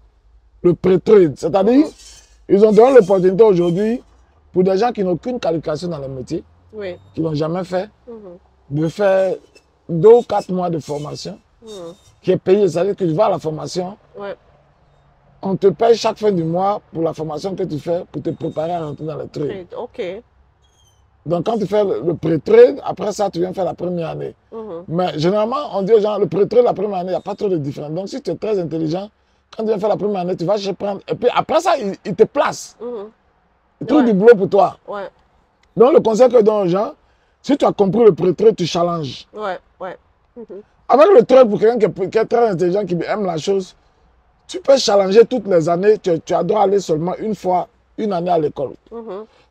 le pré-trade. C'est-à-dire, ils ont donné l'opportunité aujourd'hui pour des gens qui n'ont aucune qualification dans le métier, Oui. qui n'ont jamais fait, de faire 2 ou 4 mois de formation qui est payé. C'est-à-dire que tu vas à la formation, Ouais. on te paye chaque fin du mois pour la formation que tu fais pour te préparer à rentrer dans le trade. OK. Donc, quand tu fais le pré-trade, après ça, tu viens faire la première année. Mais généralement, on dit aux gens, le pré-trade, la première année, il n'y a pas trop de différence. Donc, si tu es très intelligent, quand tu viens faire la première année, tu vas chez prendre. Et puis après ça, il te place. Il trouve du boulot pour toi. Ouais. Donc, le conseil que je donne aux gens, si tu as compris le pré-trade, tu challenges. Ouais. Ouais. Avec le trade, pour quelqu'un qui est très intelligent, qui aime la chose, tu peux challenger toutes les années. Tu as droit à aller seulement une année à l'école.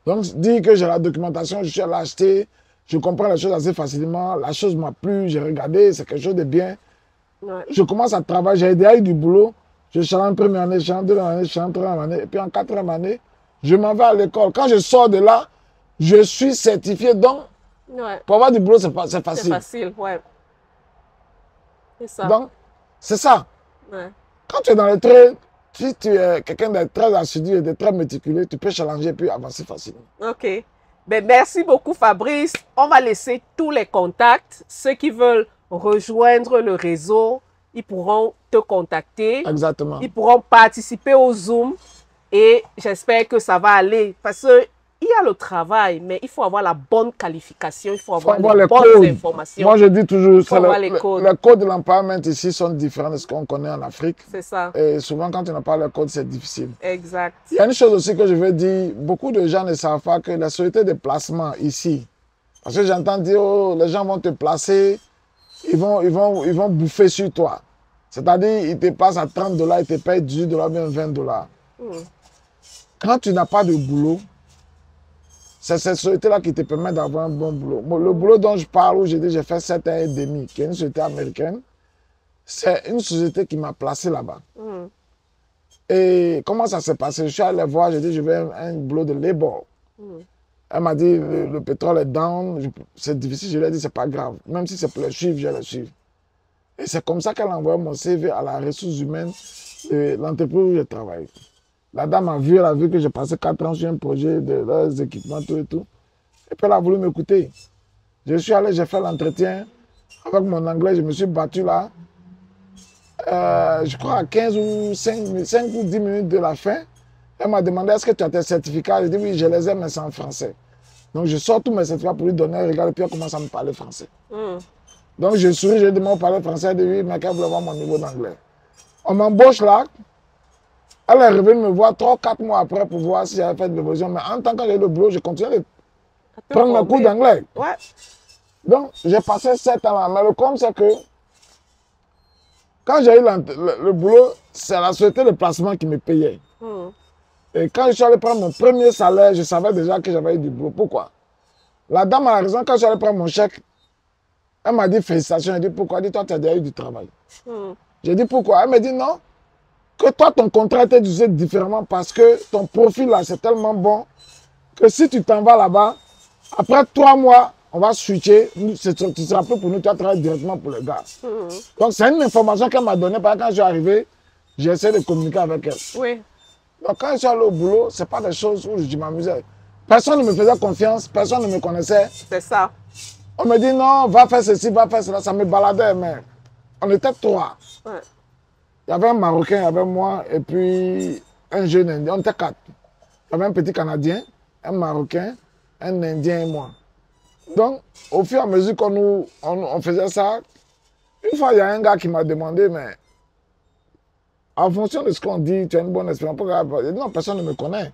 Donc, dis que j'ai la documentation, je suis allé acheter, je comprends les choses assez facilement, la chose m'a plu, j'ai regardé, c'est quelque chose de bien. Ouais. Je commence à travailler, j'ai déjà eu du boulot, je challenge première année, je challenge deuxième année, je challenge troisième année, et puis en quatrième année, je m'en vais à l'école. Quand je sors de là, je suis certifié, donc Ouais. pour avoir du boulot, c'est C'est facile. facile, ouais. C'est ça. Donc, c'est ça. Ouais. Quand tu es dans le trade, si tu es quelqu'un de très assidu et de très méticuleux, tu peux challenger et puis avancer facilement. OK. Ben, merci beaucoup, Fabrice. On va laisser tous les contacts. Ceux qui veulent rejoindre le réseau, ils pourront te contacter. Exactement. Ils pourront participer au Zoom. Et j'espère que ça va aller. Parce qu'il y a le travail, mais il faut avoir la bonne qualification. Il faut avoir les bonnes codes. informations. Moi, je dis toujours, les codes. les codes de l'empowerment ici sont différents de ce qu'on connaît en Afrique. C'est ça. Et souvent, quand tu n'as pas les codes, c'est difficile. Exact. Il y a une chose aussi que je veux dire. Beaucoup de gens ne savent pas que la société de placement ici, parce que j'entends dire, oh, les gens vont te placer, ils vont bouffer sur toi. C'est-à-dire, ils te passent à 30 $, ils te payent 18 $, bien 20 $. Quand tu n'as pas de boulot, c'est cette société-là qui te permet d'avoir un bon boulot. Le boulot dont je parle, où j'ai dit j'ai fait 7 ans et demi, qui est une société américaine, c'est une société qui m'a placé là-bas. Et comment ça s'est passé? Je suis allé voir, j'ai dit je veux un boulot de labor. Elle m'a dit le pétrole est down, c'est difficile. Je lui ai dit c'est pas grave. Même si c'est pour le suivre, je vais le suivre. Et c'est comme ça qu'elle a envoyé mon CV à la ressource humaine de l'entreprise où je travaille. La dame a vu, elle a vu que j'ai passé 4 ans sur un projet de leurs équipements, tout et tout. Et puis elle a voulu m'écouter. Je suis allé, j'ai fait l'entretien. Avec mon anglais, je me suis battu là. Je crois à 15 ou 5 ou 10 minutes de la fin. Elle m'a demandé est-ce que tu as tes certificats. J'ai dit oui, je les ai, mais c'est en français. Donc je sors tous mes certificats pour lui donner. Regarde, et puis elle commence à me parler français. Donc je souris, je lui demande de parler français. Elle dit oui, mais qu'elle voulait voir mon niveau d'anglais. On m'embauche là. Elle est revenue me voir 3 ou 4 mois après pour voir si j'avais fait de l'évolution. Mais en tant que j'ai le boulot, je continuais de prendre mes cours d'anglais. Ouais. Donc, j'ai passé 7 ans là. Mais le problème, c'est que quand j'ai eu le boulot, c'est la société de placement qui me payait. Et quand je suis allé prendre mon premier salaire, je savais déjà que j'avais eu du boulot. Pourquoi? La dame a raison, quand je suis allé prendre mon chèque, elle m'a dit félicitations. Elle dit pourquoi? Elle dit toi, tu as déjà eu du travail. J'ai dit pourquoi? Elle m'a dit non. Que toi, ton contrat était utilisé différemment parce que ton profil là, c'est tellement bon que si tu t'en vas là-bas, après 3 mois, on va switcher. Tu ne seras plus pour nous, tu vas travailler directement pour le gars. Donc, c'est une information qu'elle m'a donnée. Quand je suis arrivé, j'ai essayé de communiquer avec elle. Oui. Donc, quand je suis allé au boulot, ce n'est pas des choses où je m'amusais. Personne ne me faisait confiance, personne ne me connaissait. C'est ça. On me dit non, va faire ceci, va faire cela. Ça me baladait, mais on était 3. Ouais. Il y avait un Marocain, il y avait moi, et puis un jeune Indien. On était 4. Il y avait un petit Canadien, un Marocain, un Indien et moi. Donc, au fur et à mesure qu'on faisait ça, Une fois, il y a un gars qui m'a demandé, mais en fonction de ce qu'on dit, tu as une bonne expérience. Non, personne ne me connaît.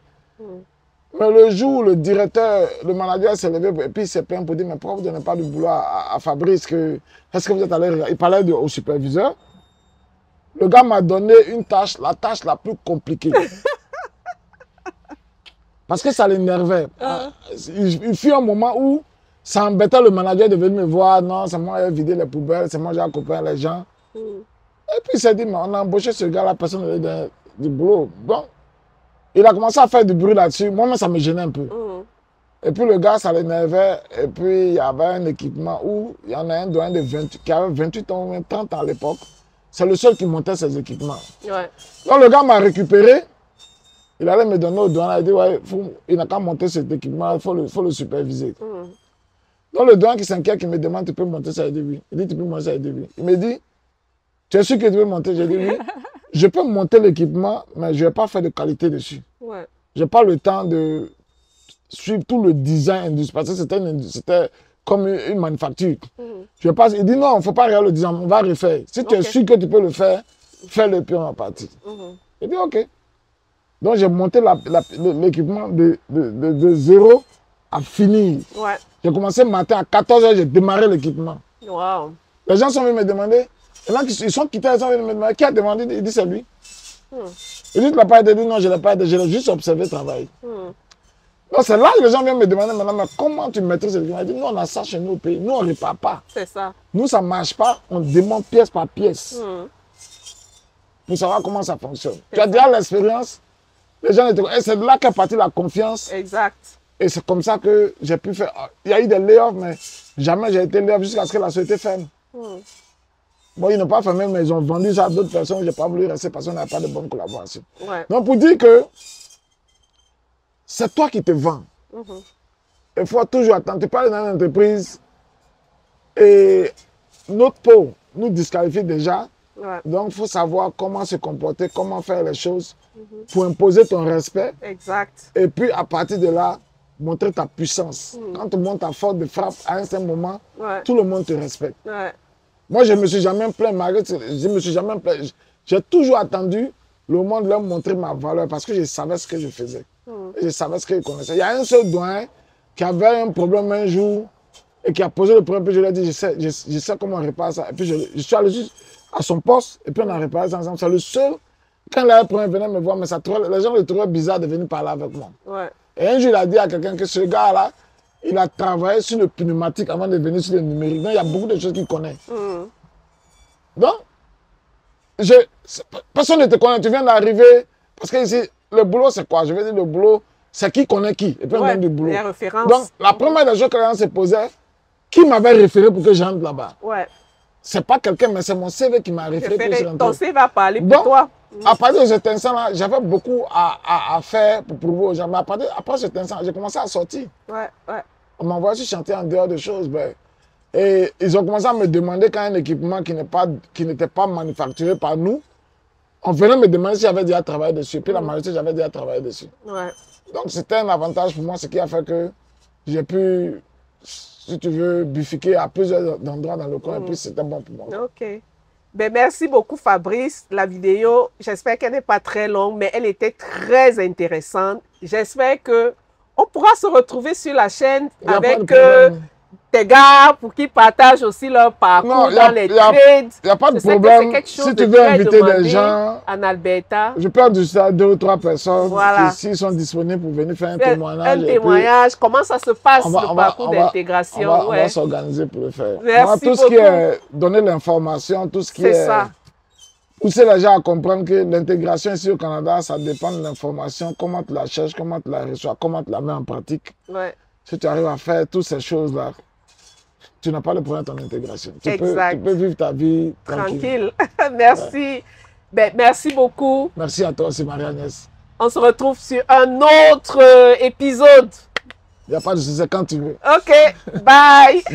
Mais le jour où le directeur, le manager s'est levé et puis il s'est plaint pour dire, mais pourquoi vous ne donnez pas du boulot à Fabrice? Est-ce que vous êtes allé... Il parlait au superviseur. Le gars m'a donné une tâche, la tâche la plus compliquée. Parce que ça l'énervait. Il fut un moment où ça embêtait le manager de venir me voir. Non, c'est moi qui ai vidé les poubelles, c'est moi qui ai accompagné les gens. Et puis il s'est dit, mais on a embauché ce gars-là, personne ne lui donne du boulot. Bon, il a commencé à faire du bruit là-dessus. Moi-même, ça me gênait un peu. Et puis le gars, ça l'énervait. Et puis il y avait un équipement où il y en a un doyen de 28, qui avait 28 ans, ou 30 ans à l'époque. C'est le seul qui montait ses équipements. Ouais. Donc le gars m'a récupéré. Il allait me donner au douane. Il a dit, ouais, il n'a qu'à monter cet équipement, il faut le superviser. Donc le douane qui s'inquiète, qui me demande, tu peux monter ça? Il dit oui. Il dit, tu peux monter ça? Il dit oui. Il me dit, tu es sûr que tu peux monter? J'ai dit oui. Je peux monter l'équipement, mais je ne vais pas faire de qualité dessus. Ouais. Je n'ai pas le temps de suivre tout le design industriel. Parce que c'était comme une manufacture. Je vais pas, il dit non, il ne faut pas regarder le design, on va refaire. Si tu es sûr que tu peux le faire, fais-le puis on va partir. Il dit ok. Donc j'ai monté l'équipement de zéro à finir. Ouais. J'ai commencé le matin à 14 h, j'ai démarré l'équipement. Wow. Les gens sont venus me demander, ils sont quittés, ils sont venus me demander, qui a demandé? Il dit c'est lui. Il dit tu l'as pas aidé? Il dit non, je ne l'ai pas aidé, je l'ai juste observé travailler. Donc c'est là que les gens viennent me demander maintenant, mais comment tu maîtrises l'équipement? Il dit nous on a ça chez nous au pays, nous on ne répare pas. C'est ça. Nous ça ne marche pas, on démonte pièce par pièce. Pour savoir comment ça fonctionne. Tu as déjà l'expérience. Les gens et c'est de là qu'est partie la confiance. Exact. Et c'est comme ça que j'ai pu faire. Il y a eu des layoffs, mais jamais j'ai été layoff jusqu'à ce que la société ferme. Bon, ils n'ont pas fermé, mais ils ont vendu ça à d'autres personnes. Je n'ai pas voulu rester parce qu'on n'a pas de bonne collaboration. Ouais. Donc, pour dire que c'est toi qui te vends. Il faut toujours attendre. Tu parles dans une entreprise et notre peau nous disqualifie déjà. Ouais. Donc, il faut savoir comment se comporter, comment faire les choses pour imposer ton respect. Exact. Et puis, à partir de là, montrer ta puissance. Quand tu montes ta force de frappe, à un certain moment, tout le monde te respecte. Ouais. Moi, je ne me suis jamais plaint, je me suis jamais plaint. J'ai toujours attendu le monde leur montrer ma valeur parce que je savais ce que je faisais. Et je savais ce qu'ils connaissaient. Il y a un seul doyen qui avait un problème un jour et qui a posé le problème. Puis je lui ai dit, je sais comment on répare ça. Et puis je suis allé juste à son poste et puis on a réparé ça ensemble. C'est le seul. Quand le problème venait me voir, mais les gens le trouvaient bizarre de venir parler avec moi. Ouais. Et un jour, il a dit à quelqu'un que ce gars-là, il a travaillé sur le pneumatique avant de venir sur le numérique. Donc, il y a beaucoup de choses qu'il connaît. Donc, personne ne te connaît. Tu viens d'arriver. Parce que ici, le boulot, c'est quoi? Je veux dire, le boulot, c'est qui connaît qui. Et puis, on donne du boulot. Les références. Donc, la première des choses que les gens se posaient, qui m'avait référé pour que j'entre là-bas? Ouais. C'est pas quelqu'un, mais c'est mon CV qui m'a référé pour que je rentre. Ton CV va parler pour toi. À partir de cet instant-là, j'avais beaucoup à faire pour prouver aux gens. Mais après cet instant, j'ai commencé à sortir. Ouais, ouais. On m'envoyait sur chantier en dehors de choses. Ben, et ils ont commencé à me demander quand un équipement qui n'était pas manufacturé par nous, on venait me demander si j'avais déjà travaillé dessus. Puis la majorité, j'avais déjà travaillé dessus. Ouais. Donc c'était un avantage pour moi, ce qui a fait que j'ai pu, si tu veux, bifurquer à plusieurs endroits dans le coin. Et puis c'était bon pour moi. OK. Ben, merci beaucoup Fabrice. La vidéo, j'espère qu'elle n'est pas très longue, mais elle était très intéressante. J'espère qu'on pourra se retrouver sur la chaîne avec tes gars pour qu'ils partagent aussi leur parcours dans les trades. Il n'y a pas de problème. Si tu veux inviter des gens, en Alberta, je peux inviter ça 2 ou 3 personnes qui sont disponibles pour venir faire un témoignage. Un témoignage, comment ça se passe le parcours d'intégration. On va s'organiser pour le faire. Merci tout ce qui est donner l'information, tout ce qui est pousser les gens à comprendre que l'intégration ici au Canada, ça dépend de l'information, comment tu la cherches, comment tu la reçois, comment tu la mets en pratique. Ouais. Si tu arrives à faire toutes ces choses-là, tu n'as pas de problème de ton intégration. Tu peux vivre ta vie tranquille. Merci. Ouais. Ben, merci beaucoup. Merci à toi aussi, Marie-Agnès. On se retrouve sur un autre épisode. Il n'y a pas de souci, quand tu veux. OK. Bye. Bye.